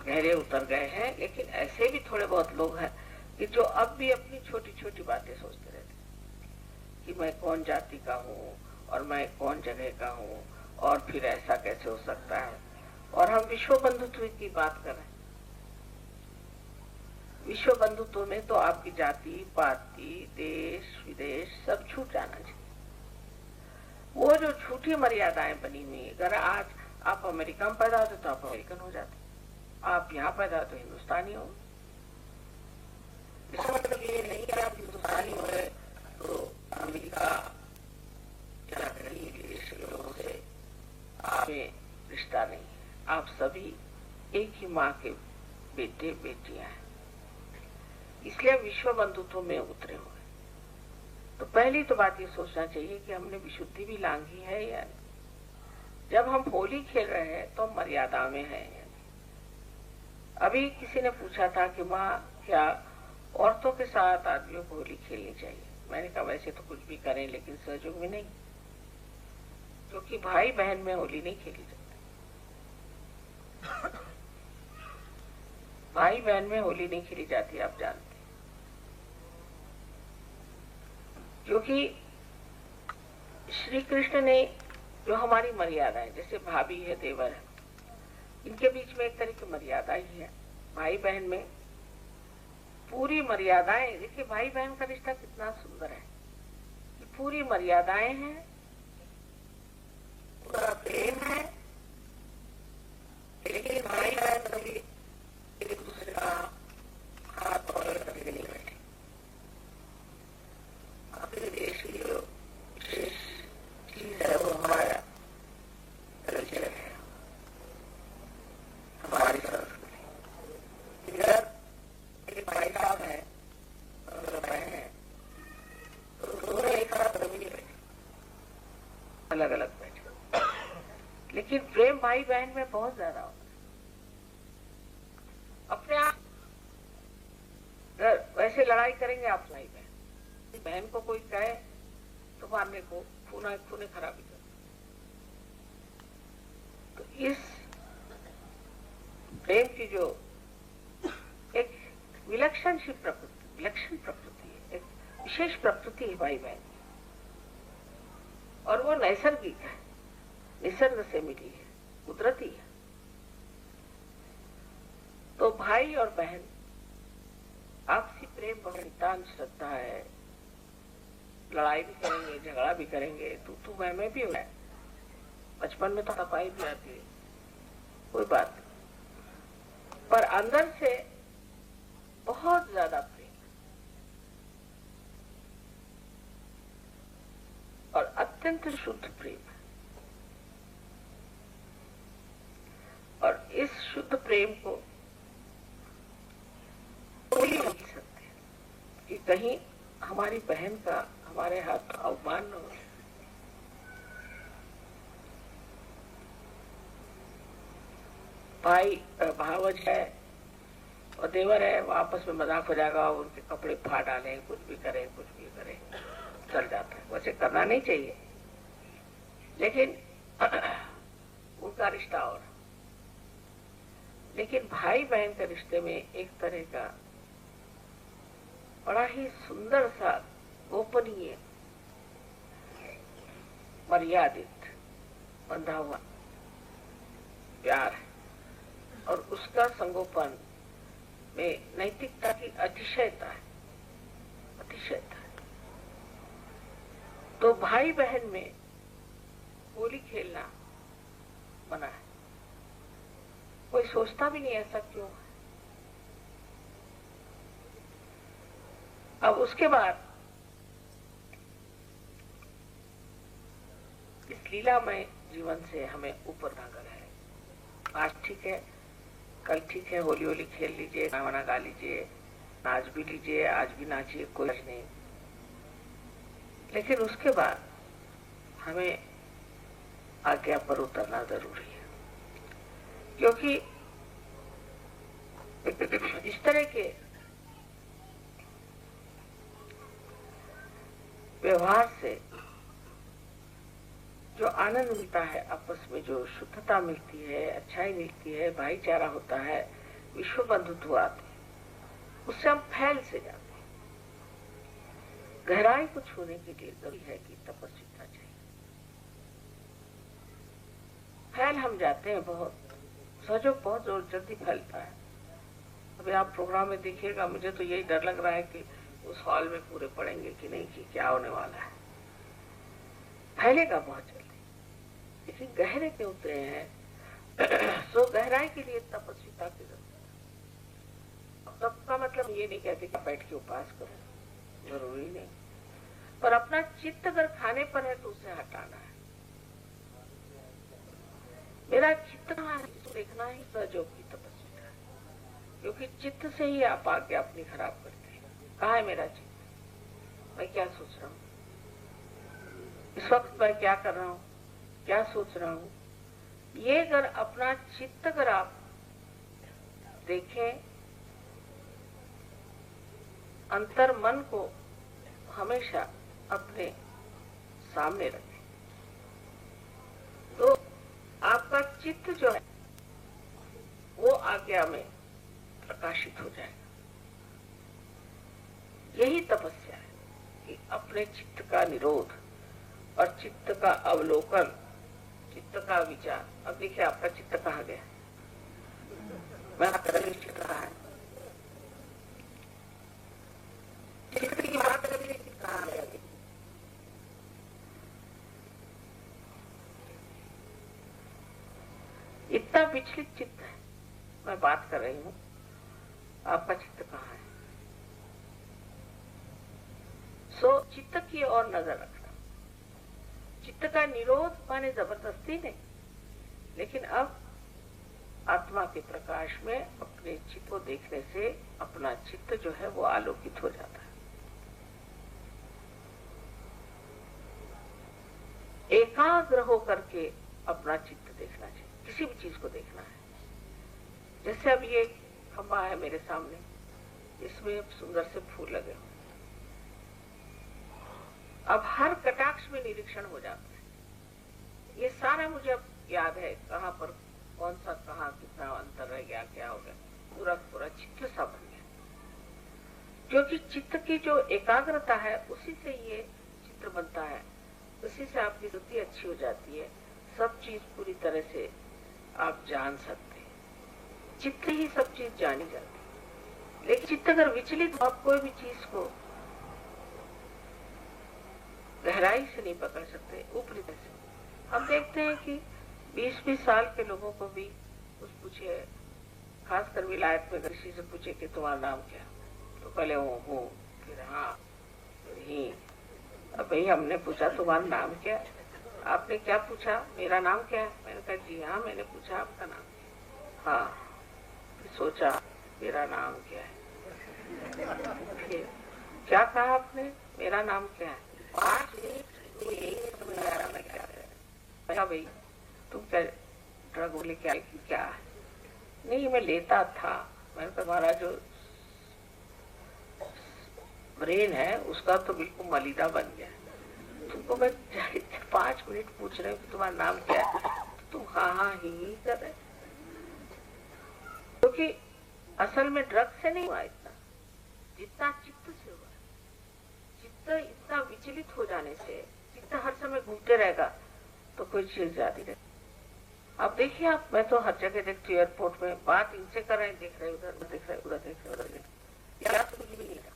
गहरे उतर गए हैं, लेकिन ऐसे भी थोड़े बहुत लोग हैं कि जो अब भी अपनी छोटी छोटी बातें सोचते रहते हैं कि मैं कौन जाति का हूँ और मैं कौन जगह का हूँ और फिर ऐसा कैसे हो सकता है। और हम विश्व बंधुत्व की बात कर रहे हैं। विश्व बंधुत्व में तो आपकी जाति पाति देश विदेश सब छूट जाना चाहिए। वो जो झूठी मर्यादाएं बनी हुई है, अगर आज आप अमेरिका में पैदा होते तो आप अमेरिकन हो जाते, आप यहाँ पैदा होते तो हिंदुस्तानी हो। इसका मतलब ये नहीं कि आप हिंदुस्तानी हो गए तो अमेरिका या कहीं विदेश के लोगों से आप रिश्ता नहीं। आप सभी एक ही माँ के बेटे बेटियां हैं, इसलिए विश्व बंधुत्व में उतरे हुए। तो पहली तो बात ये सोचना चाहिए कि हमने विशुद्धि भी लांघी है या नहीं। जब हम होली खेल रहे हैं तो मर्यादा में है। अभी किसी ने पूछा था कि माँ क्या औरतों के साथ आदमियों को होली खेलनी चाहिए। मैंने कहा वैसे तो कुछ भी करें लेकिन सहयोग में नहीं, क्योंकि भाई बहन में होली नहीं खेली जाती। भाई बहन में होली नहीं खेली जाती, आप जानते हैं। क्योंकि श्री कृष्ण ने जो हमारी मर्यादा है, जैसे भाभी है, देवर है, इनके बीच में एक तरह की मर्यादा ही है। भाई बहन में पूरी मर्यादाएं, देखिए भाई बहन का रिश्ता कितना सुंदर है, पूरी मर्यादाएं हैं, पूरा प्रेम है, लेकिन भाई बहन कभी एक दूसरे का हाथ पकड़ करके नहीं बैठे। अपने देश की जो विशेष चीज है वो हमारा कल्चर है, हमारी संस्कृति। इधर एक भाई साहब है और बहन है, तो दोनों एक साथ कभी नहीं बैठे, अलग अलग बैठे, लेकिन प्रेम भाई बहन में बहुत ज्यादा होता है। अपने आप वैसे लड़ाई करेंगे आप भाई बहन, बहन को कोई कहे तो मारने को खूने खराबी कर। तो इस प्रेम की जो एक विलक्षण प्रकृति है, एक विशेष प्रकृति है भाई बहन की, और वो नैसर्गिक है, निसर्ग से मिली है, कुदरती है। तो भाई और बहन आपसी प्रेम बहुत नितांत श्रद्धा है। लड़ाई भी करेंगे, झगड़ा भी करेंगे, तू मैं भी है, बचपन में तो तपाई भी आती है, कोई बात नहीं, पर अंदर से बहुत ज्यादा प्रेम और अत्यंत शुद्ध प्रेम है। और इस शुद्ध प्रेम को कोई नहीं सकते कि कहीं हमारी बहन का हमारे हाथ अवमान न हो। भाई भावज है और देवर है, वो आपस में मजाक हो जाएगा, उनके कपड़े फाड़ डाले, कुछ भी करे, चल जाता है। वैसे करना नहीं चाहिए, लेकिन उनका रिश्ता और। लेकिन भाई बहन के रिश्ते में एक तरह का बड़ा ही सुंदर सा गोपनीय, मर्यादित, बंधा हुआ प्यार है, और उसका संगोपन में नैतिकता की अतिशयता है। तो भाई बहन में होली खेलना मना है। कोई सोचता भी नहीं ऐसा क्यों है। अब उसके बाद इस लीलामय जीवन से हमें ऊपर भागना है। आज ठीक है, कल ठीक है, होली खेल लीजिए, गाना गा लीजिए, नाच भी लीजिए, आज भी नाचिए, कोई नहीं, लेकिन उसके बाद हमें आज्ञा पर उतरना जरूरी है। क्योंकि इस तरह के व्यवहार से जो आनंद मिलता है, आपस में जो शुद्धता मिलती है, अच्छाई मिलती है, भाईचारा होता है, विश्व बंधुत्व आते हैं, उससे हम फैल से जाते हैं। गहराई को छूने के लिए जरूरी है कि तपस्विता चाहिए। फैल हम जाते हैं बहुत, सहयोग बहुत जल्दी फैलता है। अभी आप प्रोग्राम में देखिएगा, मुझे तो यही डर लग रहा है कि उस हॉल में पूरे पड़ेंगे कि नहीं, कि क्या होने वाला है। फैलेगा बहुत जल्दी, लेकिन गहरे पे उतरे हैं सो गहराई के लिए तपस्विता की जरूरत है। तप का मतलब ये नहीं कहते कि बैठ के उपास करो, जरूरी नहीं, पर अपना चित्त अगर खाने पर है तो उसे हटाना है। मेरा चित्त कहाँ है, तो देखना ही सहयोग की तपस्विता है। क्योंकि चित्त से ही आप आगे अपनी खराब करते हैं। कहाँ है मेरा चित्त, मैं क्या सोच रहा हूँ, इस वक्त मैं क्या कर रहा हूँ, क्या सोच रहा हूँ। ये अगर अपना चित्त अगर आप देखें, अंतर मन को हमेशा अपने सामने रखें, तो आपका चित्त जो है वो आज्ञा में प्रकाशित हो जाएगा। यही तपस्या है कि अपने चित्त का निरोध और चित्त का अवलोकन, चित्त का विचार। अब देखिए आपका चित्त कहाँ गया, मैं आपका चित्त कहाँ है, चित्त की बात करेंगे, चित्त कहाँ गया। इतना विचलित चित्त है, मैं बात कर रही हूँ, आपका चित्त कहाँ है। सो चित्त की ओर नजर रखना। चित्त का निरोध माने जबरदस्ती नहीं, लेकिन अब आत्मा के प्रकाश में अपने चित्त को देखने से अपना चित्त जो है वो आलोकित हो जाता है। एकाग्र होकर के अपना चित्त देखना चाहिए, किसी भी चीज को देखना है। जैसे अब ये खंबा है मेरे सामने, इसमें सुंदर से फूल लगे हुए, अब हर कटाक्ष में निरीक्षण हो जाता है। ये सारा मुझे अब याद है, कहाँ पर कौन सा कहाँ कितना अंतर रह गया, क्या हो गया, पूरा पूरा चित्र सा बन गया। क्योंकि चित्त की जो एकाग्रता है उसी से ये चित्र बनता है, उसी से आपकी बुद्धि अच्छी हो जाती है, सब चीज पूरी तरह से आप जान सकते हैं। चित्त ही सब चीज जानी जाती है। लेकिन चित्त अगर विचलित, आप कोई भी चीज को गहराई से नहीं पकड़ सकते, ऊपरी तरह से। हम देखते हैं कि 20-20 साल के लोगों को भी कुछ पूछे, खासकर विलायत में किसी से पूछे कि तुम्हारा नाम क्या, तो पहले वो हूँ, फिर हाँ, फिर ही। अब भाई हमने पूछा तुम्हारा नाम क्या है, आपने क्या पूछा, मेरा नाम क्या है, मैंने कहा जी हाँ मैंने पूछा आपका नाम, हाँ, फिर सोचा मेरा नाम क्या है, फिर क्या कहा आपने, मेरा नाम क्या है। 5 मिनट यही समझ आ रहा मैं क्या कह, भाई तुम क्या ड्रग लेके आई क्या है, नहीं मैं लेता था। मैंने तुम्हारा जो ब्रेन है उसका तो बिल्कुल मलिदा बन गया, तुमको मैं 5 मिनट पूछ रही हूँ कि तुम्हारा नाम क्या है, तो तुम हाँ हाँ ही कर रहे। क्योंकि असल में ड्रग से नहीं हुआ इतना, जितना चित्त से हुआ। चित्त इतना विचलित हो जाने से, चित्त हर समय घूमते रहेगा तो कोई चीज जाती रहे। अब देखिए आप, मैं तो हर जगह देखती हूँ, एयरपोर्ट में बात इनसे कर रहे हैं, देख रहे उधर देख रहे, उधर देख रहे, उधर देख रहे, या कुछ भी नहीं था।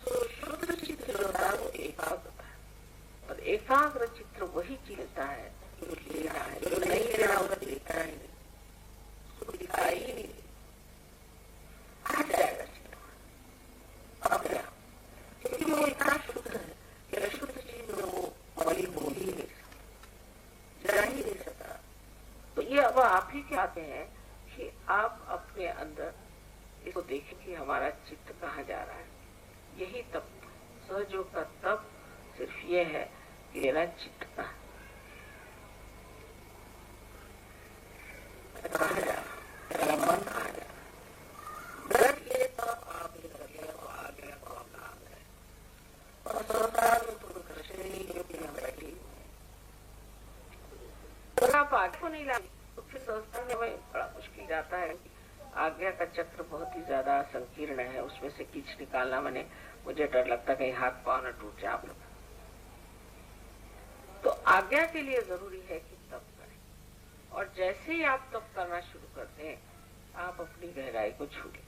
तो शुद्ध चित्र जो है वो एकाग्र है, और एकाग्र चित्र वही चीजता है जो लेना है, जो नहीं लेना उधर देखना ही नहीं, उसको दिखाई ही नहीं, हट जाएगा चित्र अपने आप, क्योंकि वो इतना शुद्ध है कि अशुद्ध चीज में वो मौली बोल ही नहीं सकता, जा ही नहीं सकता। तो ये अब आप ही के आते हैं कि आप अपने अंदर इसको देखें कि हमारा चित्त कहाँ जा रहा है। यही तप, सहयोग का तप सिर्फ ये है कि मेरा चित्त कहाँ जा रहा, मेरा मन कहाँ जा रहा। अगर ये तप आपने कर लिया तो आ गया तो आप आ गए, और संसार में तो कृष्ण नहीं, क्योंकि हम बैठे ही तो आप आगे को नहीं लाए तो फिर संसार में हमें बड़ा मुश्किल जाता है। आज्ञा का चक्र बहुत ही ज्यादा संकीर्ण है, उसमें से खींच निकालना, मुझे डर लगता कहीं हाथ पांव न टूट जाए आप लोग। तो आज्ञा के लिए जरूरी है कि तप करें, और जैसे ही आप तप करना शुरू करते हैं आप अपनी गहराई को छू लें।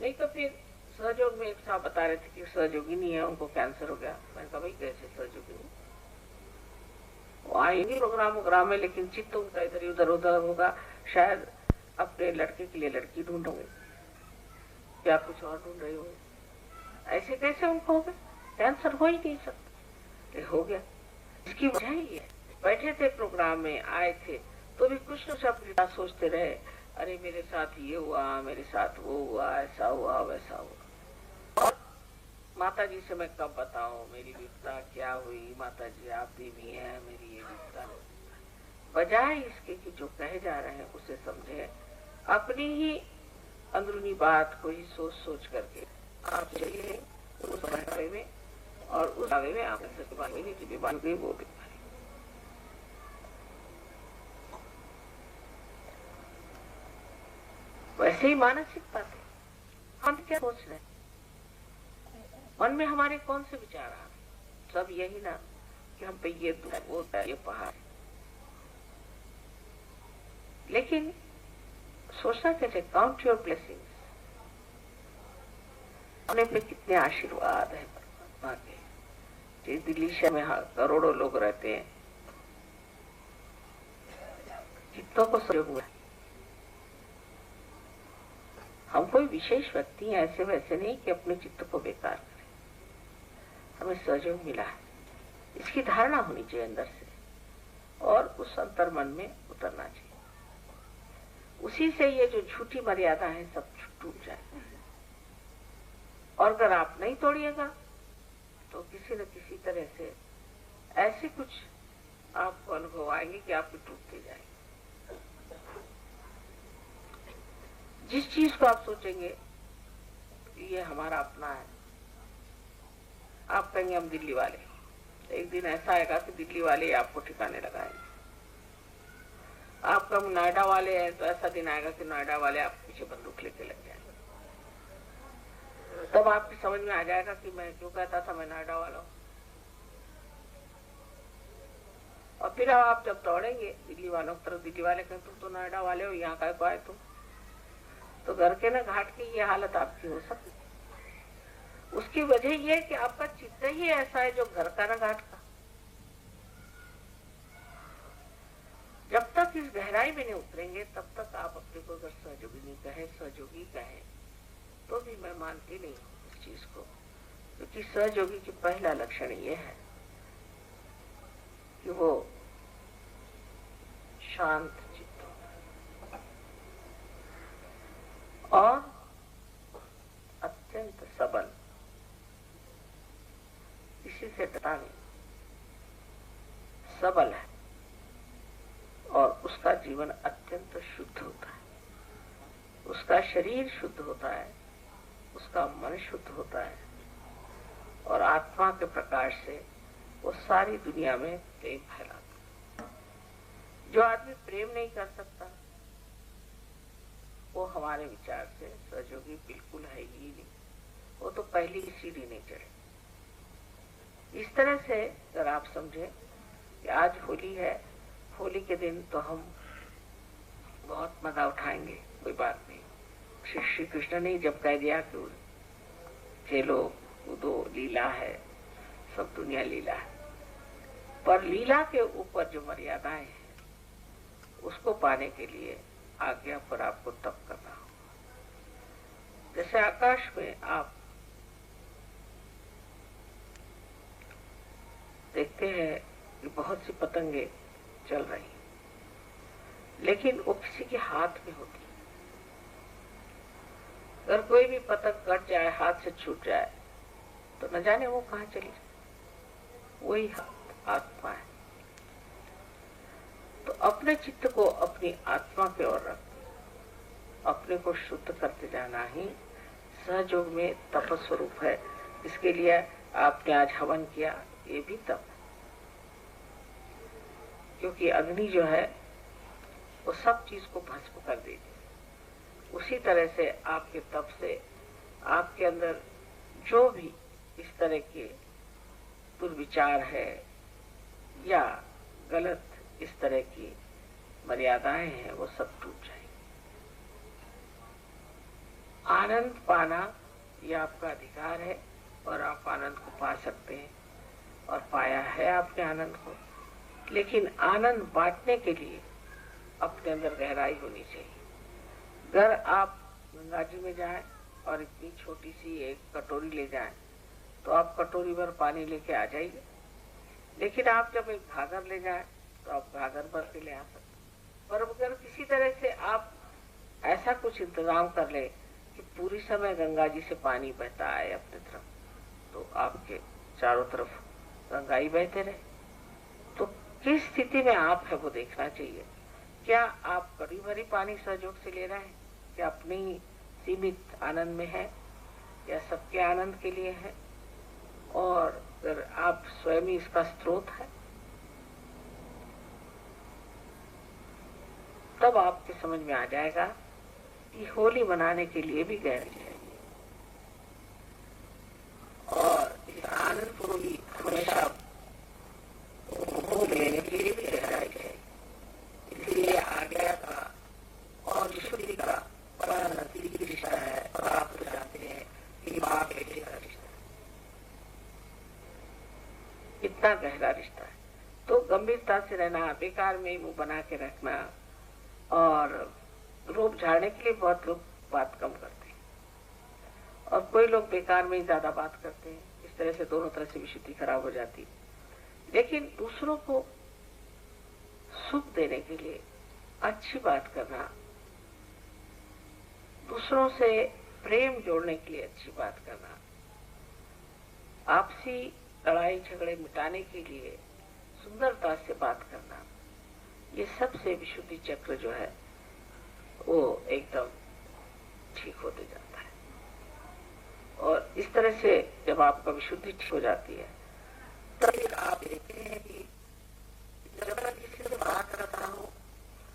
नहीं तो फिर सहयोग में एक साहब बता रहे थे कि सहयोगी नहीं है, उनको कैंसर हो गया। मैंने कहा भाई कैसे सहयोगी नहीं, वो आएंगे प्रोग्राम में, लेकिन चित्त उनका इधर उधर उधर होगा, शायद अपने लड़के के लिए लड़की ढूंढोगे या कुछ और ढूंढ रहे होंगे। ऐसे कैसे उनको हो गया, कैंसर हो ही नहीं सकता, ये हो गया। इसकी वजह ही है, बैठे थे प्रोग्राम में, आए थे तो भी कुछ न कुछ सोचते रहे, अरे मेरे साथ ये हुआ, मेरे साथ वो हुआ, ऐसा हुआ वैसा हुआ। और माता जी से मैं कब बताऊं मेरी विपदा क्या हुई, माता जी आप भी हैं, मेरी ये विपदा। बजाय इसके कि जो कहे जा रहे हैं उसे समझे, अपनी ही अंदरूनी बात को ही सोच सोच करके आप चलिए उस बारे में, और उस बारे में आप बीमारी की बीमारी वो बीमारी। ऐसे ही मानसिक बातें हम क्या सोच रहे हैं, मन में हमारे कौन से विचार आ रहे हैं? सब यही ना कि हम पे ये दुख है, वो है, ये पहाड़ है। लेकिन सोचना कैसे, काउंट योर ब्लेसिंग्स, अपने पे कितने आशीर्वाद है परमात्मा के। जिस दिल्ली शहर में करोड़ों लोग रहते हैं, चित्तों को सहयोग हुआ। हम कोई विशेष व्यक्ति हैं, ऐसे वैसे नहीं कि अपने चित्त को बेकार करें। हमें सहयोग मिला है, इसकी धारणा होनी चाहिए अंदर से, और उस अंतर मन में उतरना चाहिए। उसी से ये जो झूठी मर्यादा है सब टूट जाएगा। और अगर आप नहीं तोड़िएगा तो किसी न किसी तरह से ऐसे कुछ आपको अनुभव आएंगे कि आप भी टूटते जाएंगे। जिस चीज को आप सोचेंगे ये हमारा अपना है, आप कहेंगे हम दिल्ली वाले, एक दिन ऐसा आएगा कि दिल्ली वाले आपको ठिकाने लगाएंगे। आप कम नोएडा वाले हैं तो ऐसा दिन आएगा कि नोएडा वाले आप पीछे बंदूक लेके लग जाएंगे। तब आपकी समझ में आ जाएगा कि मैं क्यों कहता था मैं नोएडा वाला हूं। और फिर आप जब दौड़ेंगे दिल्ली वालों की तरफ, दिल्ली वाले कहें तुम तो नोएडा वाले हो, यहाँ का आए तुम, तो घर के ना घाट की ये हालत आपकी हो सकती। उसकी वजह यह है कि आपका चित्त ही ऐसा है जो घर का ना घाट का। जब तक इस गहराई में नहीं उतरेंगे तब तक आप अपने को अगर सहयोगी नहीं कहे, सहयोगी कहे, तो भी मैं मानती नहीं हूँ इस चीज को। क्योंकि सहयोगी की पहला लक्षण ये है कि वो शांत चित्त और अत्यंत सबल, इसी से डरता नहीं, सबल है और उसका जीवन अत्यंत शुद्ध होता है, उसका शरीर शुद्ध होता है, उसका मन शुद्ध होता है और आत्मा के प्रकाश से वो सारी दुनिया में प्रेम फैलाता है। जो आदमी प्रेम नहीं कर सकता वो हमारे विचार से सहयोगी बिल्कुल है ही नहीं, वो तो पहली ही सीढ़ी नहीं चढ़े। इस तरह से अगर आप समझे कि आज होली है, होली के दिन तो हम बहुत मजा उठाएंगे, कोई बात नहीं। श्री कृष्ण ने जब कह दिया कि खेलो कूदो, लीला है, सब दुनिया लीला है, पर लीला के ऊपर जो मर्यादाएं हैं उसको पाने के लिए आज्ञा पर आपको तप करना होगा। जैसे आकाश में आप देखते हैं कि बहुत सी पतंगे चल रही हैं, लेकिन वो किसी के हाथ में होती है। अगर कोई भी पतंग कट जाए, हाथ से छूट जाए, तो न जाने वो कहाँ चली जाए। वही आत्मा है। तो अपने चित्त को अपनी आत्मा की ओर रख, अपने को शुद्ध करते जाना ही सहयोग में तप स्वरूप है। इसके लिए आपने आज हवन किया, ये भी तप है, क्योंकि अग्नि जो है वो सब चीज को भस्म कर देती है। उसी तरह से आपके तप से आपके अंदर जो भी इस तरह के दुर्विचार है या गलत इस तरह की मर्यादाएं हैं वो सब टूट जाएंगी। आनंद पाना ये आपका अधिकार है और आप आनंद को पा सकते हैं और पाया है आपने आनंद को। लेकिन आनंद बांटने के लिए अपने अंदर गहराई होनी चाहिए। अगर आप गंगा जी में जाएं और इतनी छोटी सी एक कटोरी ले जाएं तो आप कटोरी भर पानी लेके आ जाइए, लेकिन आप जब एक घाघर ले जाएं तो आप घाघर भर के ले आ सकते। पर अगर किसी तरह से आप ऐसा कुछ इंतजाम कर ले कि पूरी समय गंगा जी से पानी बहता आए अपने तरफ, तो आपके चारों तरफ गंगा ही बहते रहे, तो किस स्थिति में आप है वो देखना चाहिए। क्या आप कड़ी भरी पानी सहयोग से ले रहे हैं, क्या अपने ही सीमित आनंद में है या सबके आनंद के लिए है, और अगर आप स्वयं ही इसका स्रोत है, तब आपके समझ में आ जाएगा कि होली मनाने के लिए भी गहराई चाहिए और इस आनंद को भी हमेशा उपभोग लेने के लिए भी गहराई चाहिए। इसलिए आज्ञा का और विशुद्धि का बड़ा नजदीकी रिश्ता है और आप तो जानते हैं कि माँ बेटे का रिश्ता इतना गहरा रिश्ता है। तो गंभीरता से रहना, बेकार में मुंह बना के रखना और रूप झाड़ने के लिए बहुत लोग बात कम करते हैं और कोई लोग बेकार में ही ज्यादा बात करते हैं। इस तरह से दोनों तरह से विशुद्धि खराब हो जाती है। लेकिन दूसरों को सुख देने के लिए अच्छी बात करना, दूसरों से प्रेम जोड़ने के लिए अच्छी बात करना, आपसी लड़ाई झगड़े मिटाने के लिए सुंदरता से बात करना, ये सबसे विशुद्धि चक्र जो है वो एकदम ठीक होते जाता है। और इस तरह से जब आपका विशुद्धि ठीक हो जाती है तब आप देखते हैं कि जब मैं किसी से बात करता हूँ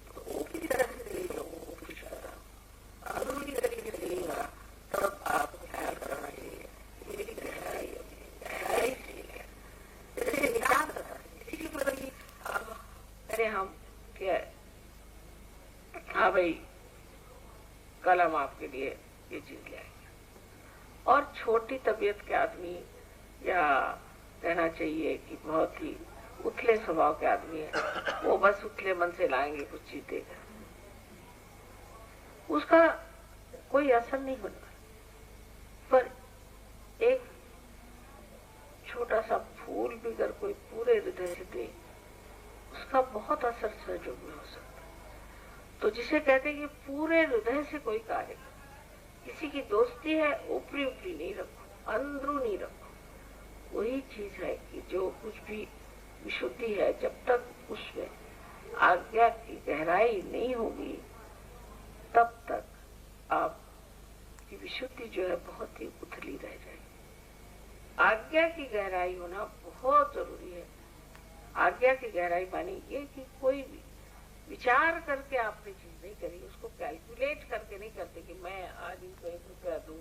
तो वो किसी तरह से नहीं हो, वो खुश रहता हूँ, अंदरूनी तरीके से नहीं होगा, तब आपको ख्याल करना चाहिए मेरी गहराई से है। जैसे निकाल करता है किसी के प्रति अब अरे हम क्या, हाँ भाई कल हम आपके लिए ये चीज ले आएंगे। और छोटी तबीयत के आदमी या कहना चाहिए कि बहुत ही उथले स्वभाव के आदमी है, वो बस उथले मन से लाएंगे कुछ चीज देकर, उसका कोई असर नहीं होना। पर एक छोटा सा फूल भी अगर कोई पूरे हृदय से दे उसका बहुत असर सहयोग में हो सकता है। तो जिसे कहते हैं कि पूरे हृदय से कोई कार्य करे, किसी की दोस्ती है ऊपरी ऊपरी नहीं रखो, अंदरूनी रखो। वही चीज है कि जो कुछ भी विशुद्धि है, जब तक उसमें आज्ञा की गहराई नहीं होगी तब तक आपकी विशुद्धि जो है बहुत ही उथली रह जाएगी। आज्ञा की गहराई होना बहुत जरूरी है। आज्ञा की गहराई मानी ये कि कोई भी विचार करके आपने चीज नहीं करी, उसको कैलकुलेट करके नहीं करते कि मैं आज इनको 1 रुपया दूं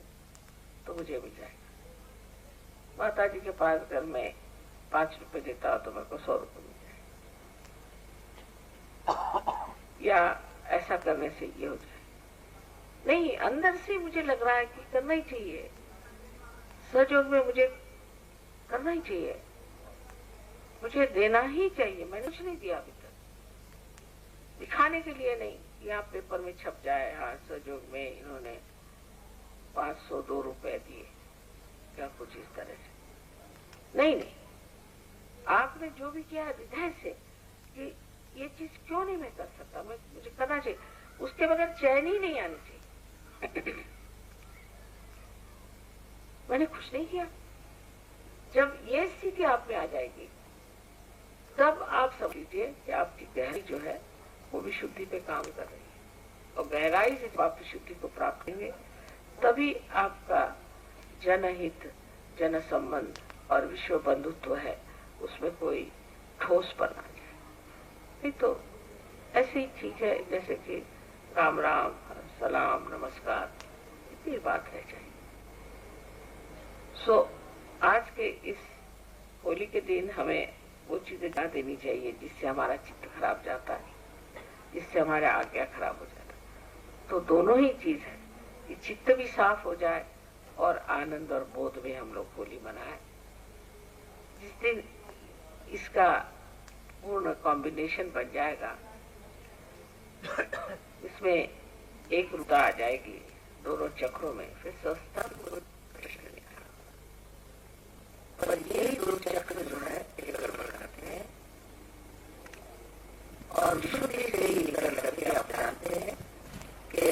तो मुझे मिल जाएगा। माता जी के पास अगर मैं 5 रुपए देता हूं तो मेरे को 100 रुपए मिल जाएगा, या ऐसा करने से ये हो जाए। नहीं, अंदर से मुझे लग रहा है कि करना ही चाहिए, सहयोग में मुझे करना ही चाहिए, मुझे देना ही चाहिए। मैंने कुछ नहीं दिया अभी तक, दिखाने के लिए नहीं, यहाँ पेपर में छप जाए हाँ सहयोग में इन्होंने 502 रुपए दिए, क्या कुछ इस तरह से नहीं। आपने जो भी किया हृदय से कि ये चीज क्यों नहीं मैं कर सकता, मुझे करना चाहिए, उसके बगैर चैन ही नहीं आनी चाहिए। मैंने कुछ नहीं किया। जब ये स्थिति आप में आ जाएगी तब आप समझ लीजिए कि आपकी गहराई जो है वो विशुद्धि पे काम कर रही है। और गहराई से जब आप विशुद्धि को प्राप्त करेंगे तभी आपका जनहित, जन संबंध और विश्व बंधुत्व है उसमें कोई ठोस पर आ जाए। नहीं तो ऐसे ही ठीक है जैसे कि राम राम, सलाम, नमस्कार, इतनी बात रह जाए। आज के इस होली के दिन हमें वो चीजें ना देनी चाहिए जिससे हमारा चित्त खराब जाता है, जिससे हमारा आज्ञा खराब हो जाता है। तो दोनों ही चीज है कि चित्त भी साफ हो जाए और आनंद और बोध में हम लोग होली मनाएं। जिस दिन इसका पूर्ण कॉम्बिनेशन बन जाएगा, इसमें एक रुता आ जाएगी दोनों चक्रों में, फिर सस्ता प्रश्न नहीं आएगा। पर यही दो चक्र जो है गड़बड़ करते हैं और विशुद्धि से ही निकल करके आप जानते हैं कि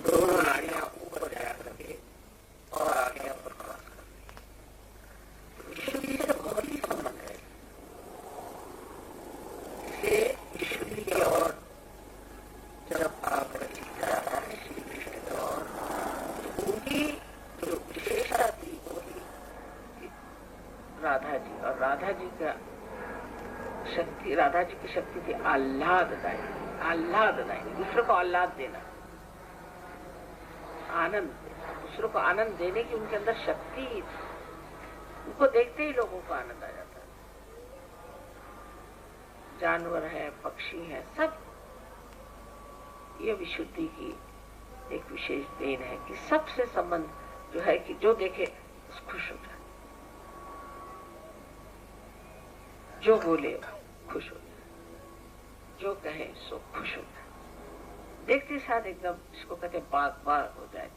दोनों नाड़ियां ऊपर जा करके और आगे पर क्रॉस कर रही है। विशुद्धि से बहुत ही संबंध है। इसलिए विशुद्धि की ओर जब आप जाता है श्री कृष्ण की ओर, उनकी जो विशेषता थी वो थी राधा जी, और राधा जी का शक्ति, राधा जी की शक्ति थी आह्लाददायी, आह्लाददायी, दूसरों को आह्लाद देना, आनंद, दूसरों को आनंद देने की उनके अंदर शक्ति ही थी। उनको देखते ही लोगों को आनंद आ जाता है। जानवर है, पक्षी है, सब ये विशुद्धि की एक विशेष देन है कि सबसे संबंध जो है कि जो देखे खुश हो जाए, जो बोले खुश हो जाए, जो कहे सो खुश हो जाए, देखते साथ एकदम इसको कहते बाग बाग हो जाए।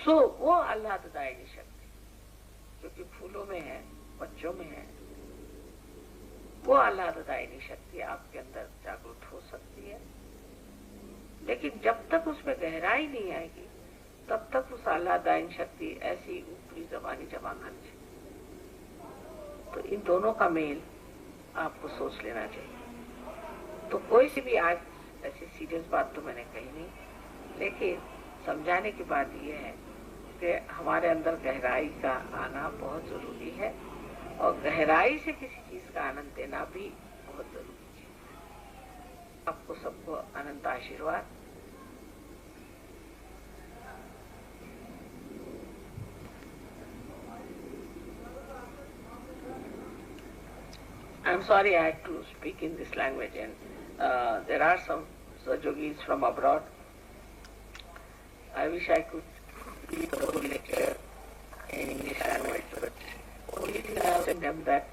तो वो आह्लाददायी शक्ति जो कि फूलों में है, बच्चों में है, वो आह्लाददायी शक्ति आपके अंदर जागृत हो सकती है। लेकिन जब तक उसमें गहराई नहीं आएगी तब तक उस आह्लाददायी शक्ति ऐसी ऊपरी जबानी जमा खर्चे। तो इन दोनों का मेल आपको सोच लेना चाहिए। तो कोई सी भी आज ऐसी सीरियस बात तो मैंने कही नहीं, लेकिन समझाने की बात यह है कि हमारे अंदर गहराई का आना बहुत जरूरी है और गहराई से किसी चीज का आनंद देना भी बहुत जरूरी है। आपको सबको अनंत आशीर्वाद। I'm sorry I had to speak in this language, and there are some Sajogis from abroad. I wish I could speak the whole lecture in English language, but only thing I have told them that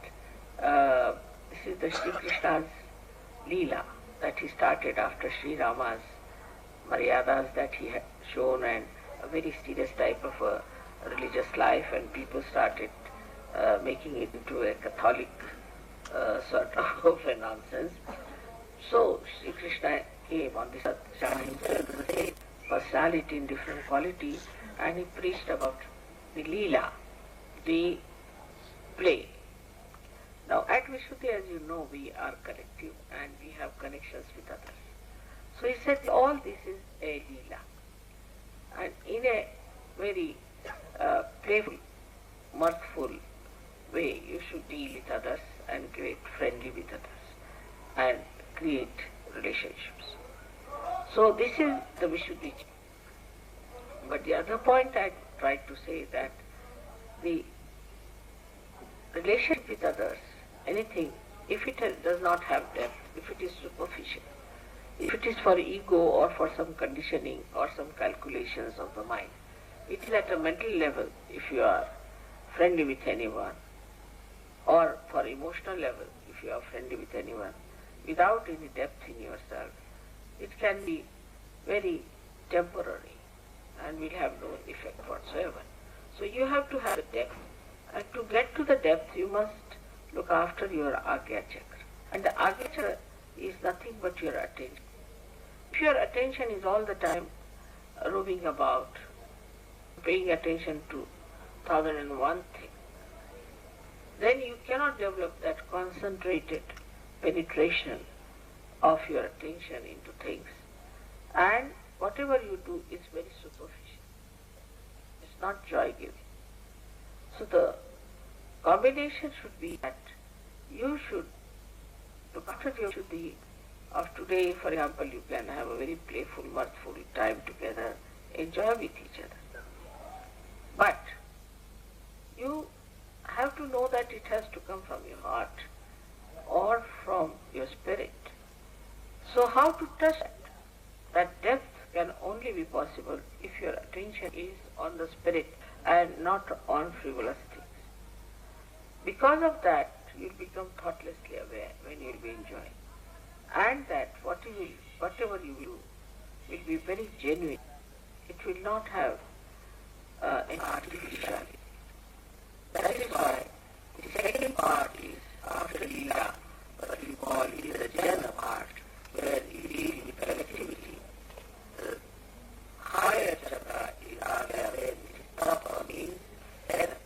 this is the Sri Krishna's Leela that he started after Sri Rama's Maryadas that he had shown, and a very serious type of a religious life, and people started making it into a Catholic sort of a nonsense. So Sri Krishna came on this Shah himself, the same personality in different quality, and he preached about the Leela, the play. Now at Vishuddhi, as you know, we are collective and we have connections with others. So he said all this is a Leela, and in a very playful, mirthful way you should deal with others and get friendly with others and create relationships. So this is the Vishuddhi. But the other point I tried to say that the relationship with others, anything, if it does not have depth, if it is superficial, if it is for ego or for some conditioning or some calculations of the mind, it is at a mental level. If you are friendly with anyone, or for emotional level, if you are friendly with anyone, without any depth in yourself, it can be very temporary and will have no effect whatsoever. So you have to have a depth, and to get to the depth you must look after your Agya Chakra. And the Agya Chakra is nothing but your attention. If your attention is all the time roving about, paying attention to 1001 things, then you cannot develop that concentrated penetration of your attention into things. And whatever you do is very superficial. It's not joy-giving. So the combination should be that you should look after your Shuddhi of today. For example, you can have a very playful, mirthful time together, enjoy with each other. But you have to know that it has to come from your heart or from your spirit. So how to touch that? That depth can only be possible if your attention is on the spirit and not on frivolous things. Because of that, you'll become thoughtlessly aware when you'll be enjoying. And that whatever you do will be very genuine. It will not have an artificiality. That is why the second part is after Leela, what we call is the Jnana part, where you deal with collectivity. The higher chakra is Agya, where tapa means penance.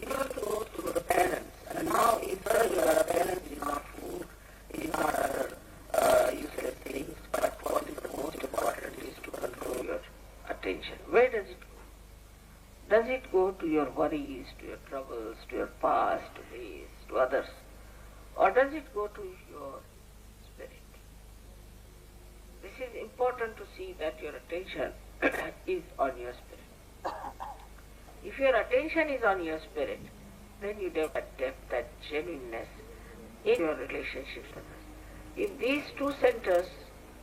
You have to go through the penance, and now in particular penance is not food, is not other useless things, but what is the most important is to control your attention. Where does it go? Does it worries, to your troubles, to your past, to this, to others? Or does it go to your spirit? This is important to see that your attention is on your spirit. If your attention is on your spirit, then you develop that depth, that genuineness in your relationships with others. If these two centers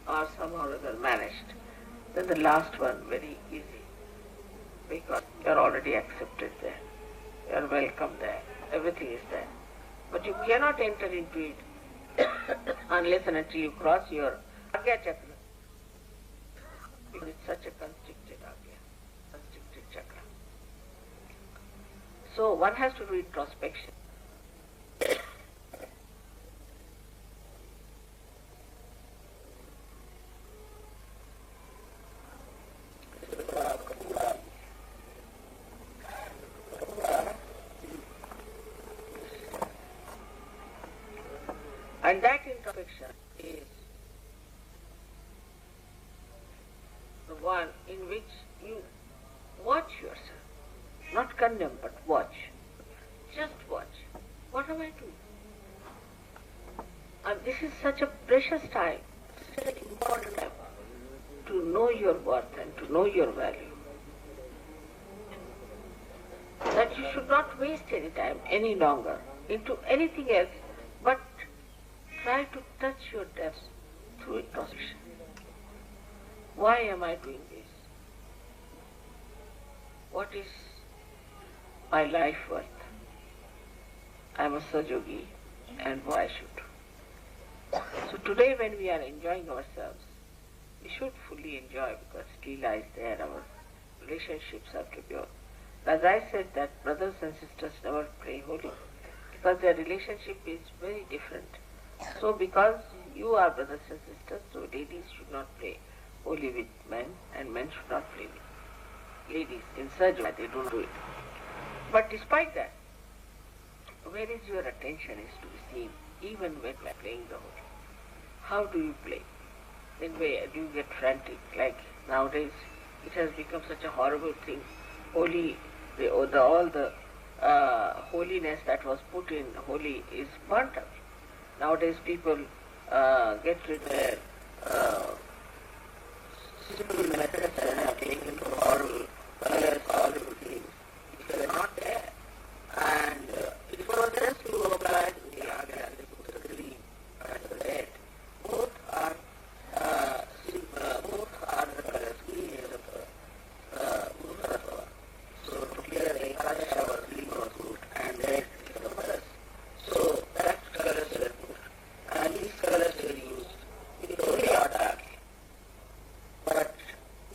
are somehow or other managed, then the last one very easy, because you are already accepted there, you are welcome there, everything is there. But you cannot enter into it unless and until you cross your Agya Chakra, because it's such a constricted Agya, constricted chakra. So one has to do introspection. And that introspection is the one in which you watch yourself. Not condemn, but watch. Just watch. What am I doing? And this is such a precious time, such an important time to know your worth and to know your value. That you should not waste any time any longer into anything else, but try to touch your depths through introspection. Why am I doing this? What is my life worth? I am a Sajogi, and why should? So today when we are enjoying ourselves, we should fully enjoy, because Leela is there, our relationships are pure. As I said, that brothers and sisters never pray holy, because their relationship is very different. So because you are brothers and sisters, so ladies should not play holy with men, and men should not play with ladies. In such way they don't do it. But despite that, where is your attention is to be seen, even when you are playing the holy. How do you play? Then where do you get frantic? Like nowadays, it has become such a horrible thing. Holy, all the holiness that was put in holy is burnt out. Nowadays people get rid of their simple methods and are taken to horrible colors, horrible things, which are not there. And it was just to apply to the Agya, they put the green and the red. Both are the colors. Green is of the Murtattva. So to clear the Ekadasha was green was good, and red is the colors. So that colors were put. And these colors were used in only dark. But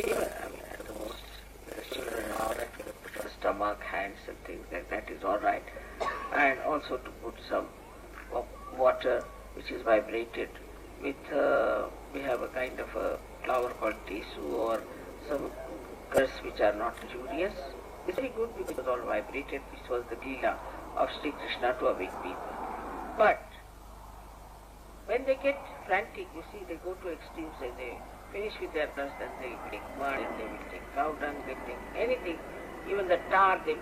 even, at the most, the children are like to put a stomach, hands and things like that is all right. And also to put some water which is vibrated with, we have a kind of a flower called Tesu, or some colors which are not injurious. It's very good because it was all vibrated, which was the Leela of Sri Krishna to awake people. But when they get frantic, you see, they go to extremes and they finish with their dust, then they take mud, and they will take cow dung, they take anything, even the tar, they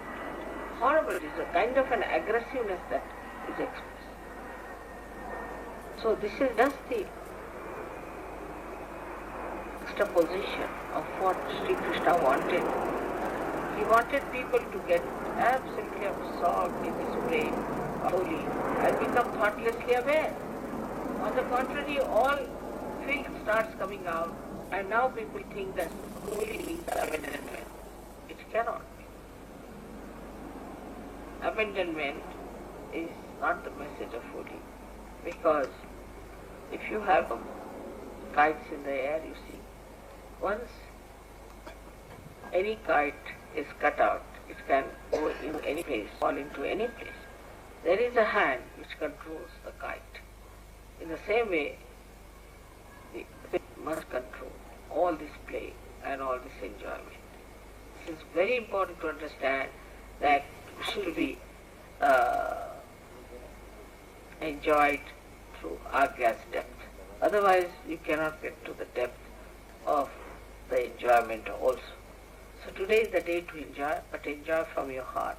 horrible. It is a kind of an aggressiveness that is expressed. So this is just the juxtaposition of what Sri Krishna wanted. He wanted people to get absolutely absorbed in this play of holy and become thoughtlessly aware. On the contrary, all filth starts coming out, and now people think that holy means abandonment. It cannot be. Abandonment is not the message of holy, because if you have kites in the air, you see, once any kite is cut out, it can go in any place, fall into any place. There is a hand which controls the kite. In the same way, the must control all this play and all this enjoyment. It is very important to understand that it should be enjoyed through Agya's depth. Otherwise, you cannot get to the depth of the enjoyment also. So today is the day to enjoy, but enjoy from your heart.